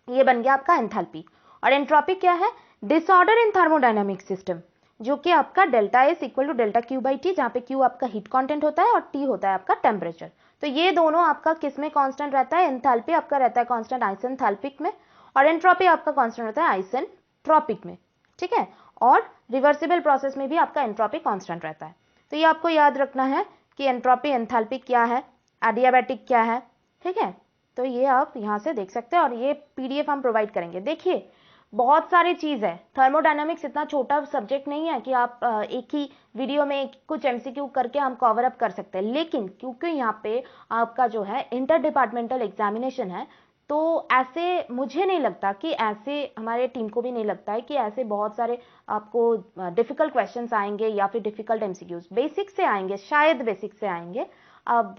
ये बन गया आपका एंथैल्पी। और एंट्रोपी क्या है, डिसऑर्डर इन थर्मोडायनेमिक सिस्टम, जो कि आपका delta S equal to delta Q by T, जहां पे क्यू आपका हीट कांटेंट होता है और टी होता है आपका टेम्परेचर। तो ये दोनों आपका किस में कांस्टेंट रहता है, एंथैल्पी आपका रहता है कांस्टेंट आइसेंथैल्पिक में, और एंट्रोपी आपका कांस्टेंट होता है आइसेंट्रोपिक में। ठीक है, और रिवर्सिबल प्रोसेस में भी आपका एंट्रोपी कांस्टेंट रहता है। तो ये आपको याद रखना है कि एंट्रोपी, एंथैल्पी क्या है, एडियाबैटिक क्या है। ठीक है, तो ये आप यहाँ से देख सकते हैं और ये पीडीएफ हम प्रोवाइड करेंगे। देखिए बहुत सारी चीज है, थर्मोडायनामिक्स इतना छोटा सब्जेक्ट नहीं है कि आप एक ही वीडियो में कुछ एमसीक्यू करके हम कवर अप कर सकते हैं, लेकिन क्योंकि यहाँ पे आपका जो है इंटर डिपार्टमेंटल एग्जामिनेशन है, तो ऐसे मुझे नहीं लगता कि ऐसे, हमारे टीम को भी नहीं लगता है कि ऐसे बहुत सारे आपको डिफिकल्ट क्वेश्चंस आएंगे या फिर डिफिकल्ट एमसीक्यूज, बेसिक से आएंगे, शायद बेसिक से आएंगे, अब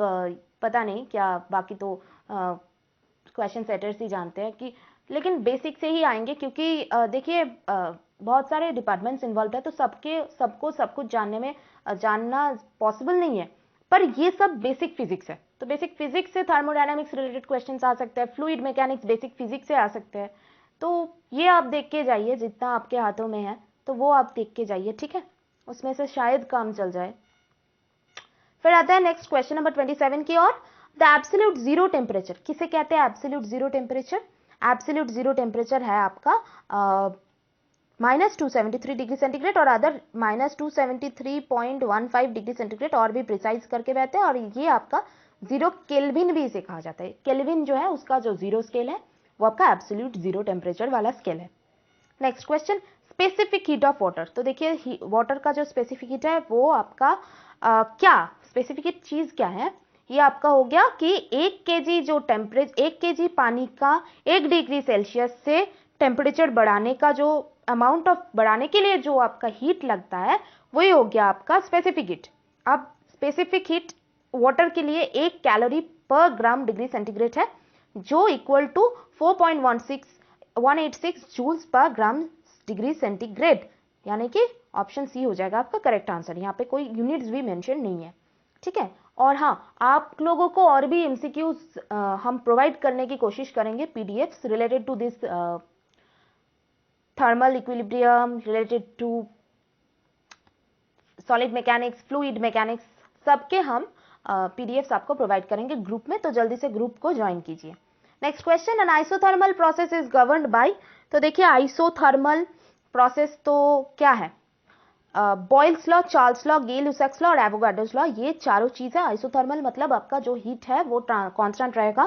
पता नहीं क्या, बाकी तो क्वेश्चन सेटर्स ही जानते हैं कि, लेकिन बेसिक से ही आएंगे क्योंकि देखिए बहुत सारे डिपार्टमेंट्स इन्वॉल्व है, तो सबको सब कुछ जानने में जानना पॉसिबल नहीं है, पर ये सब बेसिक फिजिक्स है, तो बेसिक फिजिक्स से थर्मोडायनामिक्स रिलेटेड क्वेश्चंस आ सकते हैं, फ्लूइड मैकेनिक्स बेसिक फिजिक्स से आ सकते हैं। तो ये आप देख के जाइए, जितना आपके हाथों में है तो वो आप देख के जाइए, ठीक है, उसमें से शायद काम चल जाए। फिर आता है नेक्स्ट क्वेश्चन नंबर 27 की ओर, द एब्सोल्यूट जीरो टेम्परेचर किसे कहते हैं, absolute zero temperature. Absolute zero temperature है आपका -273 डिग्री सेंटीग्रेड और अदर -273.15 डिग्री सेंटीग्रेड और भी प्रिसाइज करके बहते हैं। और ये आपका 0 केल्विन भी इसे कहा जाता है। केल्विन जो है उसका जो 0 स्केल है वो आपका एब्सोल्यूट 0 टेम्परेचर वाला स्केल है। Next question, specific heat of water. तो देखिए वाटर का जो स्पेसिफिक हीट है वो आपका क्या स्पेसिफिक हीट चीज क्या है, ये आपका हो गया कि 1 केजी जो टेम्परेचर 1 केजी पानी का 1 डिग्री सेल्सियस से टेम्परेचर बढ़ाने का जो अमाउंट ऑफ बढ़ाने के लिए जो आपका हीट लगता है वही हो गया आपका स्पेसिफिक हीट। अब स्पेसिफिक हीट वाटर के लिए 1 कैलोरी पर ग्राम डिग्री सेंटीग्रेड है जो equal to 4.186 joules per gram degree centigrade, यानी कि ऑप्शन सी हो जाएगा आपका करेक्ट आंसर। यहाँ पे कोई यूनिट्स भी मेंशन नहीं है, ठीक है। और हाँ, आप लोगों को और भी एमसीक्यूज हम प्रोवाइड करने की कोशिश करेंगे, PDFs related to this thermal equilibrium, related to solid mechanics, fluid mechanics, सबके हम पीडीएफ्स आपको प्रोवाइड करेंगे ग्रुप में, तो जल्दी से ग्रुप को ज्वाइन कीजिए। Next question, N isothermal process is governed bye. तो देखिए आइसोथर्मल प्रोसेस तो क्या है, Boyle's law, Charles law, Gay-Lussac's law और एवोगाड्रोस लॉ, ये चारों चीजें। आइसोथर्मल मतलब आपका जो हीट है वो कांस्टेंट रहेगा।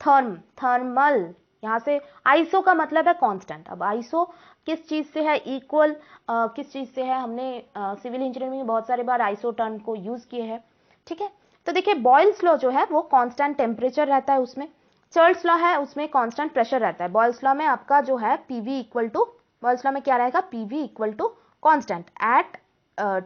थर्मल यहाँ से आइसो का मतलब है कांस्टेंट। अब आइसो किस चीज से है, इक्वल किस चीज से है, हमने सिविल इंजीनियरिंग में बहुत सारे बार आइसो टर्म को यूज किए हैं, ठीक है। तो देखिए बॉयल्स लॉ जो है वो कांस्टेंट टेम्परेचर रहता है उसमें, चार्ल्स लॉ है उसमें कांस्टेंट प्रेशर रहता है। बॉयल्स लॉ में आपका जो है PV equal to, Boyle's law में क्या रहेगा, PV equal to constant at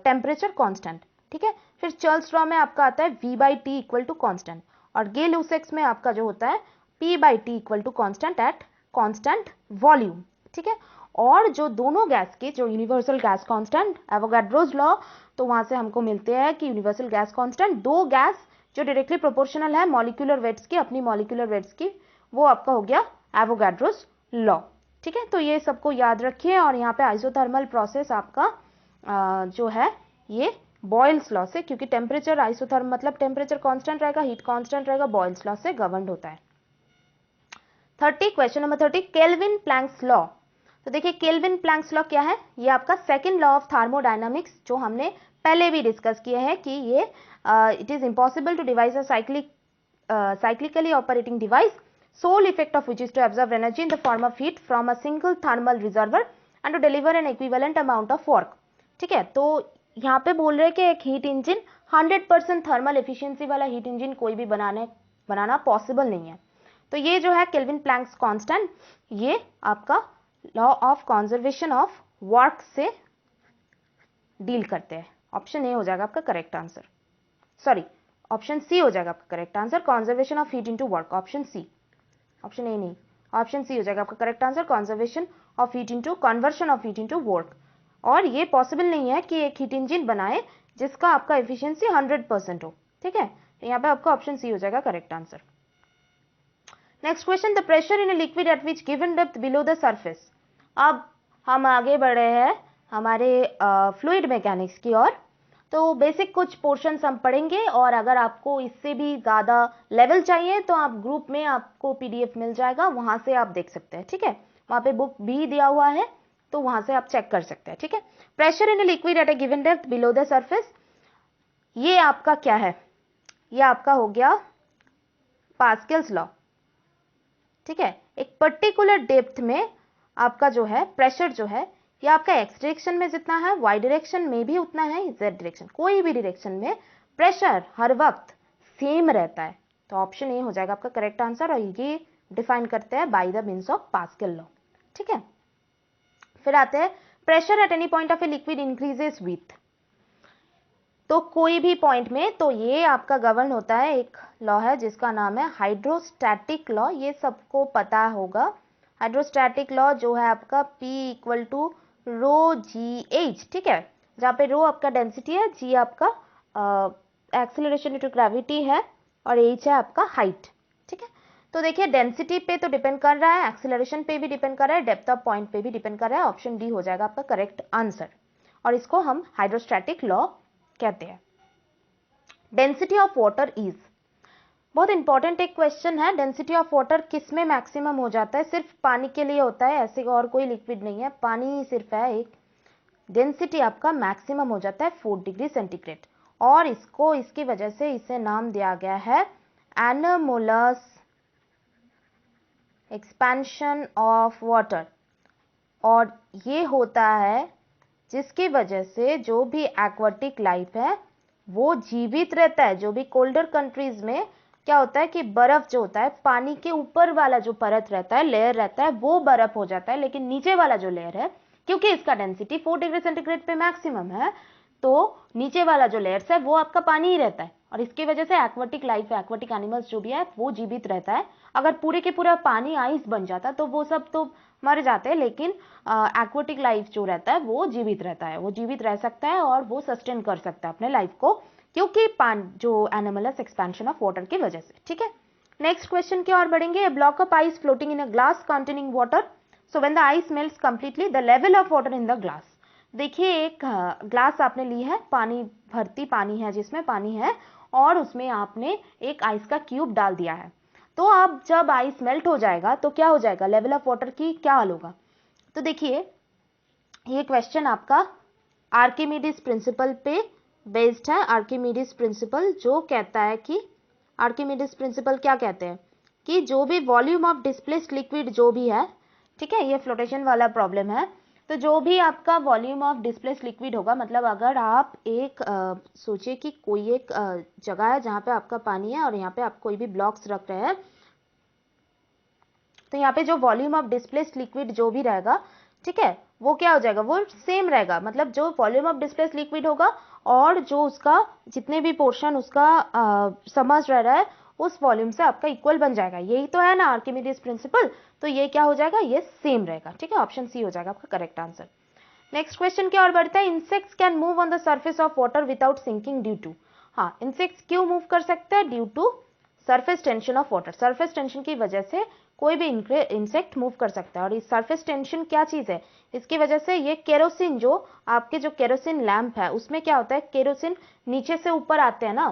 temperature constant, ठीक है। फिर चार्ल्स लॉ में आपका आता है v by T equal to constant, और गे-लुसैक्स में आपका जो होता है p by T equal to constant at constant volume, ठीक है। और जो दोनों गैस के जो universal gas constant, Avogadro's law, तो वहां से हमको मिलते हैं कि यूनिवर्सल गैस कांस्टेंट, दो गैस जो डायरेक्टली प्रोपोर्शनल है मॉलिक्यूलर वेट्स की, अपनी मॉलिक्यूलर वेट्स की, वो आपका हो गया एवोगाड्रोस लॉ, ठीक है। तो ये सबको याद रखिए। और यहाँ पे आइसोथर्मल प्रोसेस आपका जो है ये बॉयल्स लॉ से, क्योंकि टेम्परेचर आइसोथर्म मतलब टेम्परेचर कांस्टेंट रहेगा, हीट कांस्टेंट रहेगा, बॉयल्स लॉ से गवर्न होता है। 30 question number 30, kelvin planks law. तो देखिए केल्विन प्लैंक्स लॉ क्या है, ये आपका सेकंड लॉ ऑफ थर्मोडायनामिक्स जो हमने पहले भी डिस्कस किए हैं कि ये it is impossible to devise a cyclically operating device, sole effect of which is to absorb energy in the form of heat from a single thermal reservoir and to deliver an equivalent amount of work, ठीक है। तो यहाँ पे बोल रहे हैं कि एक हीट इंजन 100% थर्मल एफिशिएंसी वाला हीट इंजन कोई भी बनाना पॉसिबल नहीं है। तो ये जो है केल्विन प्लैंक्स कांस्टेंट, ये आपका law of conservation of work से डील करते हैं। ऑप्शन ए हो जाएगा आपका correct answer, sorry option C हो जाएगा आपका correct answer, conservation of heat into work, option C, option A नहीं, ऑप्शन सी हो जाएगा आपका correct answer, conservation of heat into, conversion of heat into work. और ये पॉसिबल नहीं है कि एक हीट इंजन बनाए जिसका आपका एफिशिएंसी 100% हो, ठीक है। तो यहाँ पे आपका ऑप्शन सी हो जाएगा correct answer. Next question, the pressure in a liquid at which given depth below the surface. अब हम आगे बढ़े हैं हमारे फ्लूइड मैकेनिक्स की ओर। तो बेसिक कुछ पोर्शंस हम पढ़ेंगे, और अगर आपको इससे भी ज़्यादा लेवल चाहिए तो आप ग्रुप में आपको पीडीएफ मिल जाएगा, वहाँ से आप देख सकते हैं, ठीक है। वहाँ पे बुक भी दिया हुआ है तो वहाँ से आप चेक कर सकते हैं, ठीक है। Pressure in a liquid at A given depth below the surface, ये आपका क्या है, ये आपका हो गया पास्कल्स लॉ, ठीक है। एक पर्टिकुलर डेप्थ में आपका जो है प्रेशर जो है ये आपका एक्स डायरेक्शन में जितना है वाई डायरेक्शन में भी उतना है, जेड डायरेक्शन, कोई भी डायरेक्शन में प्रेशर हर वक्त सेम रहता है। तो ऑप्शन ए हो जाएगा आपका करेक्ट आंसर, और ये डिफाइन करते हैं by the means of pascal law, ठीक है। फिर आते हैं pressure at any point of a liquid increases with. तो कोई भी पॉइंट में, तो ये आपका गवर्न होता है, एक लॉ है जिसका नाम है हाइड्रोस्टैटिक लॉ, ये सबको पता होगा। हाइड्रोस्टैटिक लॉ जो है आपका P equal to rho G H, ठीक है, जहाँ पे रो आपका डेंसिटी है, जी आपका एक्सेलरेशन ड्यू टू ग्रेविटी है, और एच है आपका हाइट, ठीक है। तो देखिए डेंसिटी पे तो डिपेंड कर रहा है, एक्सेलरेशन पे भी डिपेंड कर रहा है, डेप्थ ऑफ पॉइंट पे भी डिपेंड कर रहा है, ऑप्शन डी हो जाएगा आपका करेक्ट आंसर, और इसको हम हाइड्रोस्टैटिक लॉ कहते हैं। डेंसिटी ऑफ वाटर इज, बहुत इंपॉर्टेंट एक क्वेश्चन है, डेंसिटी ऑफ वाटर किस में मैक्सिमम हो जाता है? सिर्फ पानी के लिए होता है, ऐसे और कोई लिक्विड नहीं है, पानी ही सिर्फ है एक। डेंसिटी आपका मैक्सिमम हो जाता है 4 डिग्री सेंटीग्रेड, और इसको इसकी वजह से इसे नाम दिया गया है एनोमलस एक्सपेंशन ऑफ वाटर। और ये होता है जिसकी वजह से जो भी एक्वाटिक लाइफ है वो जीवित रहता है। जो भी कोल्डर कंट्रीज में क्या होता है कि बर्फ जो होता है, पानी के ऊपर वाला जो परत रहता है, लेयर रहता है, वो बर्फ हो जाता है, लेकिन नीचे वाला जो लेयर है, क्योंकि इसका डेंसिटी 4 डिग्री सेंटीग्रेड पे मैक्सिमम है, तो नीचे वाला जो लेयर्स है वो आपका पानी ही रहता है, और इसकी वजह से एक्वाटिक लाइफ है, एक्वाटिक एनिमल्स जो भी है वो जीवित रहता है। अगर पूरे के पूरा पानी आइस बन जाता तो वो सब तो मर जाते हैं, लेकिन एक्वाटिक लाइफ जो रहता है वो जीवित रहता है, वो जीवित रह सकता है और वो सस्टेन कर सकता है अपने लाइफ को, क्योंकि जो एनोमलस एक्सपेंशन ऑफ वाटर की वजह से। ठीक है, नेक्स्ट क्वेश्चन की ओर बढ़ेंगे। A block of ice floating in a glass containing water, so when the ice melts completely the level of water in the glass. देखिए एक ग्लास आपने ली है, पानी भरती पानी है जिसमें पानी है, और उसमें आपने एक आइस का क्यूब डाल दिया है। तो अब जब आइस मेल्ट हो जाएगा तो क्या हो जाएगा, लेवल ऑफ वाटर की क्या हाल होगा? तो देखिए ये क्वेश्चन आपका आर्किमिडीज प्रिंसिपल पे बेस्ड है। आर्किमिडीज प्रिंसिपल जो कहता है कि, आर्किमिडीज प्रिंसिपल क्या कहते हैं कि जो भी वॉल्यूम ऑफ डिस्प्लेस्ड लिक्विड जो भी है, ठीक है, ये फ्लोटेशन वाला प्रॉब्लम है, तो जो भी आपका वॉल्यूम ऑफ डिस्प्लेस्ड लिक्विड होगा, मतलब अगर आप एक सोचिए कि कोई एक जगह है जहाँ पे आपका पानी है और यहाँ पे आप कोई भी ब्लॉक्स रख रहे हैं, तो यहाँ पे जो वॉल्यूम ऑफ डिस्प्लेस्ड लिक्विड जो भी रहेगा, ठीक है, वो क्या हो जाएगा, वो सेम रहेगा। मतलब जो वॉल्यूम ऑफ डिस्प्लेस्ड लिक्विड होगा और जो उसका जितने भी पोर्शन उसका समर्ज रह रहा है उस वॉल्यूम से आपका इक्वल बन जाएगा। यही तो है ना आर्किमिडीज प्रिंसिपल, तो ये क्या हो जाएगा, ये सेम रहेगा। ठीक है, ऑप्शन सी हो जाएगा आपका करेक्ट आंसर। नेक्स्ट क्वेश्चन की ओर बढ़ते हैं। Insects can move on the surface of water without sinking due to. हाँ, इंसेक्ट्स क्यों मूव कर सकते हैं? Due to surface tension of water. Surface tension की वजह से कोई भी इंसेक्ट मूव कर सकता है। और इस सरफेस टेंशन क्या चीज है, इसकी वजह से ये केरोसिन, जो आपके जो केरोसिन लैंप है उसमें क्या होता है, केरोसिन नीचे से ऊपर आते हैं ना,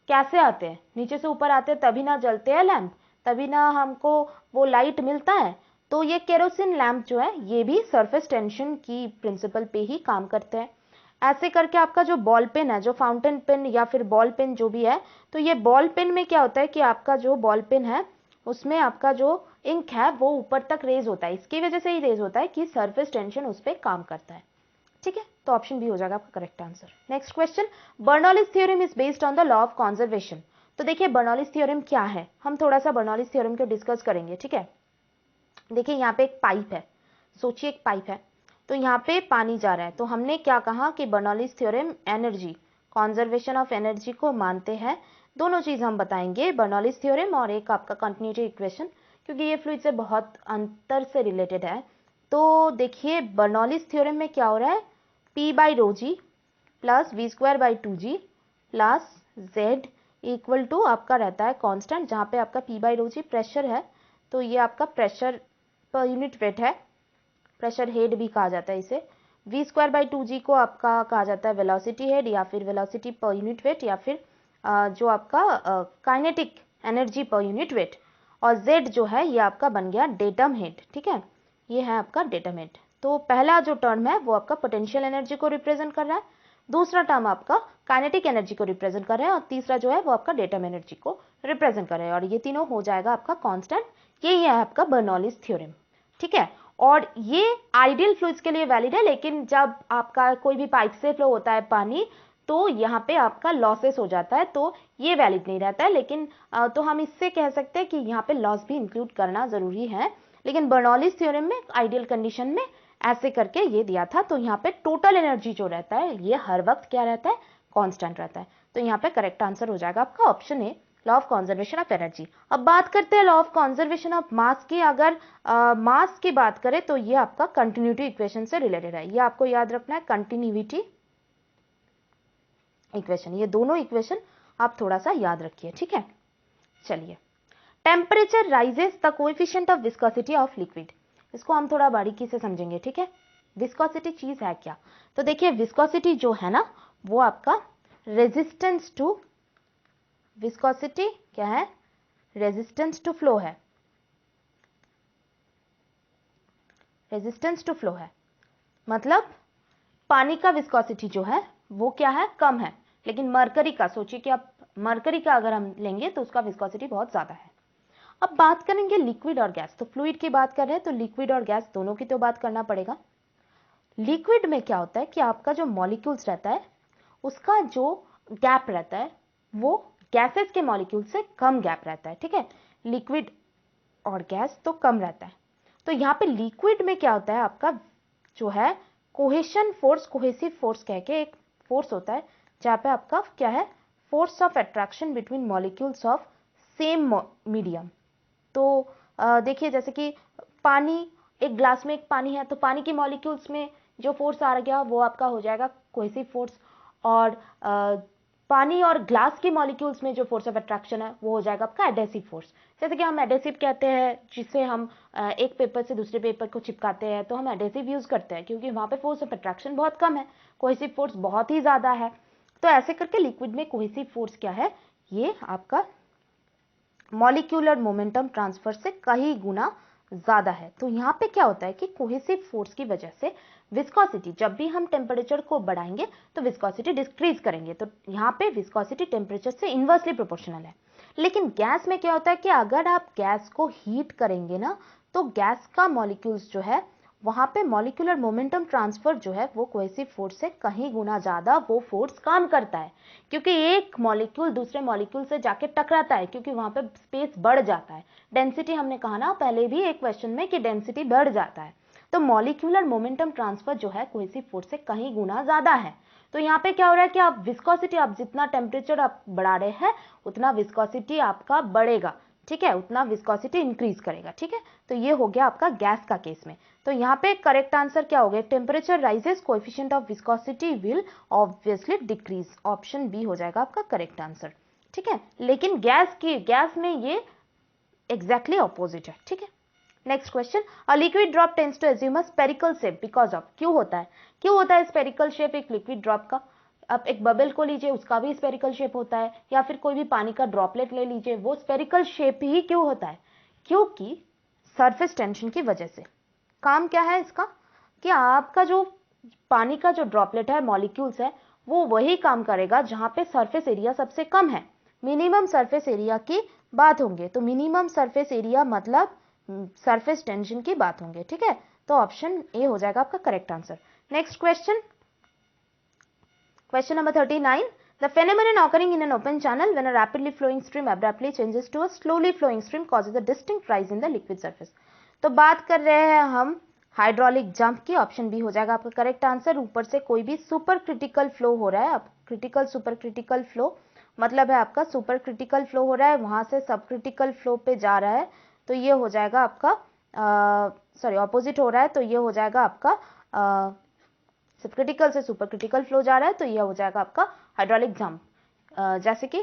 कैसे आते हैं, नीचे से ऊपर आते हैं तभी ना जलते हैं लैंप, तभी ना हमको वो लाइट मिलता है। तो ये केरोसिन लैंप जो है ये भी सरफेस टेंशन की प्रिंसिपल पे ही काम करते हैं। ऐसे करके आपका जो बॉल पेन है, जो फाउंटेन पेन या फिर बॉल पेन जो भी है, तो ये बॉल पेन में क्या होता है कि आपका जो बॉल पेन है उसमें आपका जो इंक है वो ऊपर तक रेज होता है। इसकी वजह से ही रेज होता है कि सरफेस टेंशन उस पर काम करता है। ठीक है, तो ऑप्शन बी हो जाएगा आपका correct answer. Next question, Bernoulli's theorem is based on the law of conservation. तो देखिए बर्नौलीज थ्योरम क्या है, हम थोड़ा सा बर्नौलीज थ्योरम को डिस्कस करेंगे। ठीक है, देखिए यहाँ पे एक पाइप है, सोचिए एक पाइप है, तो यहाँ पे पानी जा रहा है, तो हमने क्या कहा कि Bernoulli's theorem energy, conservation of energy को मानते हैं। दोनों चीज हम बताएंगे, बर्नौलीज थ्योरम और एक आपका कंटिन्यूटी इक्वेशन, क्योंकि ये फ्लूइड से बहुत अंतर से रिलेटेड है। तो देखिए बर्नौलीज थ्योरम में क्या हो रहा है, P by rho G plus V square by 2g plus Z equal to आपका रहता है कांस्टेंट, जहाँ पे आपका P by rho G pressure है, तो ये आपका प्रेशर पर यूनिट वेट है, प्रेशर हेड भी कहा जाता है इसे। वी स्क्वायर बाई 2g को आपका कहा जाता है वेलोसिटी हेड या फिर वेलोसिटी पर यूनिट वेट या फिर जो आपका काइनेटिक एनर्जी पर यूनिट वेट। और z जो है ये आपका बन गया डेटम हेड। ठीक है, ये है आपका डेटम हेड। तो पहला जो टर्म है वो आपका पोटेंशियल एनर्जी को रिप्रेजेंट कर रहा है, दूसरा टर्म आपका काइनेटिक एनर्जी को रिप्रेजेंट कर रहा है, और तीसरा जो है वो आपका डेटम एनर्जी को रिप्रेजेंट कर रहा है, और ये तीनों हो जाएगा आपका कांस्टेंट। यही है आपका बर्नौलीज थ्योरम। ठीक है, और ये आइडियल फ्लूइड्स के लिए वैलिड है, लेकिन जब आपका कोई भी पाइप से फ्लो होता है पानी तो यहाँ पे आपका लॉसेस हो जाता है, तो ये वैलिड नहीं रहता है। लेकिन तो हम इससे कह सकते हैं कि यहाँ पे लॉस भी इंक्लूड करना जरूरी है, लेकिन बर्नौलीज थ्योरम में आइडियल कंडीशन में ऐसे करके ये दिया था। तो यहाँ पे टोटल एनर्जी जो रहता है ये हर वक्त क्या रहता है, कांस्टेंट रहता है। तो यहाँ पे करेक्ट आंसर हो जाएगा आपका option A, law of conservation of energy. अब बात करते हैं law of conservation of mass की। अगर मास की बात करें तो ये आपका कंटिन्यूटी इक्वेशन से रिलेटेड है, ये आपको याद रखना है, कंटिन्यूटी इक्वेशन। ये दोनों इक्वेशन आप थोड़ा सा याद रखिए। ठीक है, चलिए, temperature rises the coefficient of viscosity of liquid, इसको हम थोड़ा बारीकी से समझेंगे। ठीक है, विस्कोसिटी चीज है क्या, तो देखिए विस्कोसिटी जो है ना वो आपका रेजिस्टेंस टू, विस्कोसिटी क्या है, रेजिस्टेंस टू फ्लो है, रेजिस्टेंस टू फ्लो है, मतलब पानी का विस्कोसिटी जो है वो क्या है, कम है, लेकिन मरकरी का, सोचिए कि आप मरकरी का अगर हम लेंगे तो उसका विस्कोसिटी बहुत ज्यादा है। अब बात करेंगे लिक्विड और गैस, तो फ्लूइड की बात कर रहे हैं तो लिक्विड और गैस दोनों की तो बात करना पड़ेगा। लिक्विड में क्या होता है कि आपका जो मॉलिक्यूल्स रहता है उसका जो गैप रहता है वो गैसेस के मॉलिक्यूल से कम गैप रहता है, ठीक है, लिक्विड और गैस तो कम रहता है। तो यहाँ पे लिक्विड में क्या होता है, आपका जो है कोहेशन फोर्स, कोहेसिव फोर्स कह के एक फोर्स होता है जहाँ पे आपका क्या है, force of attraction between molecules of same medium. तो देखिए जैसे कि पानी, एक ग्लास में एक पानी है तो पानी के मॉलिक्यूल्स में जो फोर्स आ गया वो आपका हो जाएगा कोहेसिव फोर्स, और पानी और ग्लास के मॉलिक्यूल्स में जो फोर्स ऑफ अट्रैक्शन है वो हो जाएगा आपका एडेसिव फोर्स। जैसे कि हम एडेसिव कहते हैं जिसे हम एक पेपर से दूसरे पेपर को चिपकाते हैं तो हम एडेसिव यूज करते हैं क्योंकि वहां पे फोर्स ऑफ अट्रैक्शन बहुत कम है, कोहेसिव फोर्स बहुत ही ज्यादा है। तो ऐसे करके लिक्विड में कोहेसिव फोर्स क्या है, ये आपका मॉलिक्यूलर मोमेंटम ट्रांसफर से कई गुना ज्यादा है। तो यहाँ पे क्या होता है कि कोहेसिव फोर्स की वजह से विस्कोसिटी, जब भी हम टेम्परेचर को बढ़ाएंगे तो विस्कोसिटी डिक्रीज करेंगे, तो यहाँ पे विस्कोसिटी टेम्परेचर से इनवर्सली प्रोपोर्शनल है। लेकिन गैस में क्या होता है कि अगर आप गैस को हीट करेंगे ना तो गैस का मॉलिक्यूल्स जो है वहां पे मॉलिक्यूलर मोमेंटम ट्रांसफर जो है वो कोहेसिव फोर्स से कहीं गुना ज्यादा वो फोर्स काम करता है, क्योंकि एक मॉलिक्यूल दूसरे मॉलिक्यूल से जाके टकराता है, क्योंकि वहां पे स्पेस बढ़ जाता है, डेंसिटी, हमने कहा ना पहले भी एक क्वेश्चन में कि डेंसिटी बढ़ जाता है। तो मॉलिक्यूलर मोमेंटम ट्रांसफर जो है कोहेसिव फोर्स से कहीं गुना ज्यादा है। तो यहाँ पे क्या हो रहा है कि आप विस्कोसिटी, आप जितना टेम्परेचर आप बढ़ा रहे हैं उतना विस्कोसिटी आपका बढ़ेगा, ठीक है, उतना विस्कोसिटी इंक्रीज करेगा, ठीक है। तो ये हो गया आपका गैस का केस में। तो यहाँ पे करेक्ट आंसर क्या हो गया, temperature rises coefficient of viscosity will obviously decrease, option B हो जाएगा आपका करेक्ट आंसर, ठीक है। लेकिन गैस में ये एग्जैक्टली ऑपोजिट है, ठीक है। Next question, a liquid drop tends to assume a spherical shape because of, क्यों होता है, क्यों होता है स्पेरिकल शेप एक लिक्विड ड्रॉप का। अब एक बबल को लीजिए उसका भी स्पेरिकल शेप होता है, या फिर कोई भी पानी का ड्रॉपलेट ले लीजिए वो स्पेरिकल शेप ही क्यों होता है, क्योंकि सरफेस टेंशन की वजह से। काम क्या है इसका कि आपका जो पानी का जो ड्रॉपलेट है, मॉलिक्यूल्स है, वो वही काम करेगा जहां पे सरफेस एरिया सबसे कम है, मिनिमम सरफेस एरिया की बात होंगे। तो मिनिमम सरफेस एरिया मतलब सरफेस टेंशन की बात होंगे, ठीक है। तो ऑप्शन ए हो जाएगा आपका correct answer. Next question, question number 39, the phenomenon occurring in an open channel when a rapidly flowing stream abruptly changes to a slowly flowing stream causes a distinct rise in the liquid surface। तो बात कर रहे हैं हम hydraulic jump की, option B हो जाएगा आपका करेक्ट आंसर। ऊपर से कोई भी सुपर क्रिटिकल फ्लो हो रहा है, अब क्रिटिकल सुपर क्रिटिकल फ्लो मतलब है आपका सुपर क्रिटिकल फ्लो हो रहा है, वहां से सब क्रिटिकल फ्लो पे जा रहा है, तो ये हो जाएगा आपका सॉरी ऑपोजिट हो रहा है, तो ये हो जाएगा आपका सब क्रिटिकल से सुपर क्रिटिकल फ्लो जा रहा है, तो ये हो जाएगा आपका हाइड्रोलिक जंप। जैसे कि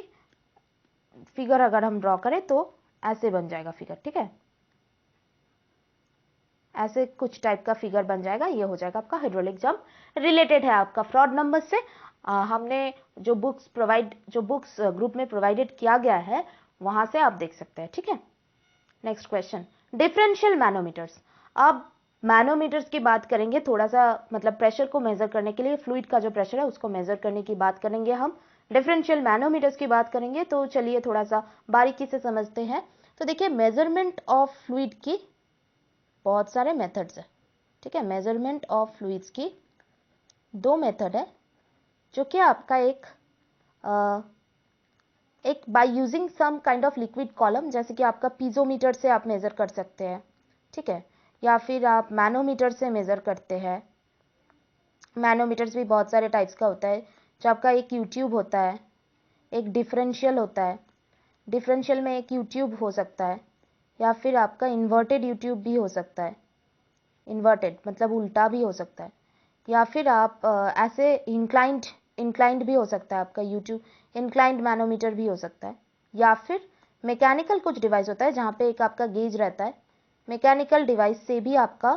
फिगर अगर हम ड्रॉ करें तो ऐसे बन जाएगा फिगर, ठीक है, ऐसे कुछ टाइप का फिगर बन जाएगा, ये हो जाएगा आपका हाइड्रोलिक जंप। रिलेटेड है आपका फ्रॉड नंबर से, हमने जो बुक्स ग्रुप में प्रोवाइडेड किया गया है वहां से आप देख सकते हैं, ठीक है। Next question, differential manometers. अब मैनोमीटर्स की बात करेंगे, थोड़ा सा मतलब प्रेशर को मेजर करने के लिए, फ्लूइड का जो प्रेशर है उसको मेजर करने की बात करेंगे हम, डिफरेंशियल मैनोमीटर्स की बात करेंगे। तो चलिए थोड़ा सा बारीकी से समझते हैं। तो देखिए मेजरमेंट ऑफ फ्लूइड की बहुत सारे मेथड्स है, ठीक है, मेजरमेंट ऑफ फ्लूइड्स की दो मेथड है जो कि आपका एक by using some kind of liquid column, जैसे कि आपका पीजोमीटर से आप मेजर कर सकते हैं, ठीक है, या फिर आप मैनोमीटर से मेजर करते हैं। मैनोमीटर्स भी बहुत सारे टाइप्स का होता है, जो आपका एक यूट्यूब होता है, एक डिफरेंशियल होता है, डिफरेंशियल में एक यूट्यूब हो सकता है, या फिर आपका इन्वर्टेड यूट्यूब भी हो सकता है, इन्वर्टेड मतलब उल्टा भी हो सकता है, या फिर आप ऐसे इंक्लाइंड भी हो सकता है आपका यूट्यूब, इंक्लाइंड मैनोमीटर भी हो सकता है, या फिर मैकेनिकल कुछ डिवाइस होता है जहाँ पे एक आपका गेज रहता है, मैकेनिकल डिवाइस से भी आपका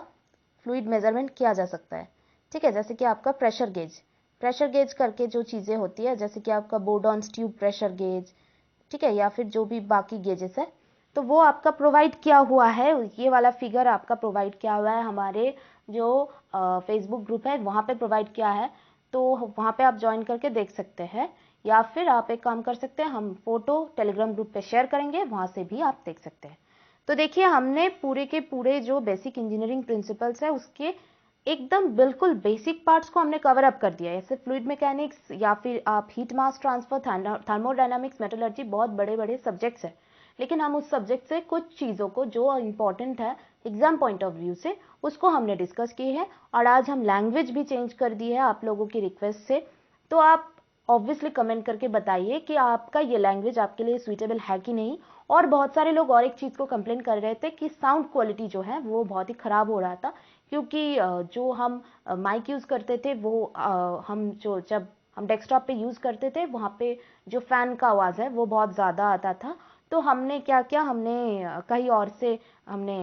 फ्लूइड मेजरमेंट किया जा सकता है, ठीक है। जैसे कि आपका प्रेशर गेज करके जो चीज़ें होती है, जैसे कि आपका बोर्डॉन्स ट्यूब प्रेशर गेज, ठीक है, या फिर जो भी बाकी गेजेस है, तो वो आपका प्रोवाइड किया हुआ है, ये वाला फिगर आपका प्रोवाइड किया हुआ है हमारे जो फेसबुक ग्रुप है वहाँ पे प्रोवाइड किया है, तो वहाँ पे आप ज्वाइन करके देख सकते हैं। या फिर आप एक काम कर सकते हैं, हम फोटो टेलीग्राम ग्रुप पे शेयर करेंगे, वहाँ से भी आप देख सकते हैं। तो देखिए हमने पूरे के पूरे जो बेसिक इंजीनियरिंग प्रिंसिपल्स है उसके एकदम बिल्कुल बेसिक पार्ट्स को हमने कवर अप कर दिया है। जैसे फ्लूइड मैकेनिक्स या फिर आप heat mass transfer, thermodynamics, metallurgy, बहुत बड़े बड़े सब्जेक्ट्स हैं, लेकिन हम उस सब्जेक्ट से कुछ चीज़ों को जो इम्पोर्टेंट है एग्जाम पॉइंट ऑफ व्यू से उसको हमने डिस्कस की है। और आज हम लैंग्वेज भी चेंज कर दी है आप लोगों की रिक्वेस्ट से। तो आप ऑब्वियसली कमेंट करके बताइए कि आपका ये लैंग्वेज आपके लिए सुइटेबल है कि नहीं। और बहुत सारे लोग और एक चीज़ को कंप्लेन कर रहे थे कि साउंड क्वालिटी जो है वो बहुत ही ख़राब हो रहा था, क्योंकि जो हम माइक यूज़ करते थे वो हम जो जब हम डेस्कटॉप पे यूज़ करते थे वहाँ पे जो फ़ैन का आवाज़ है वो बहुत ज़्यादा आता था। तो हमने क्या किया, हमने कहीं और से हमने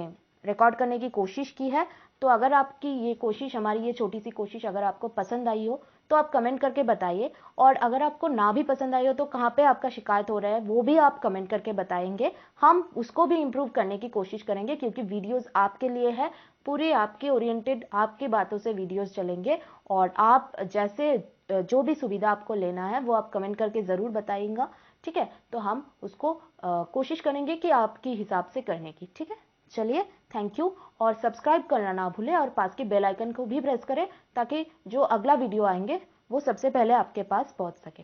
रिकॉर्ड करने की कोशिश की है। तो अगर आपकी ये कोशिश, हमारी ये छोटी सी कोशिश अगर आपको पसंद आई हो तो आप कमेंट करके बताइए। और अगर आपको ना भी पसंद आई हो तो कहाँ पे आपका शिकायत हो रहा है वो भी आप कमेंट करके बताएंगे, हम उसको भी इम्प्रूव करने की कोशिश करेंगे, क्योंकि वीडियोस आपके लिए है, पूरे आपके ओरिएंटेड आपकी बातों से वीडियोस चलेंगे। और आप जैसे जो भी सुविधा आपको लेना है वो आप कमेंट करके ज़रूर बताइएगा, ठीक है। तो हम उसको कोशिश करेंगे कि आपके हिसाब से करने की, ठीक है। चलिए, थैंक यू। और सब्सक्राइब करना ना भूलें और पास के बेल आइकन को भी प्रेस करें ताकि जो अगला वीडियो आएंगे वो सबसे पहले आपके पास पहुंच सके।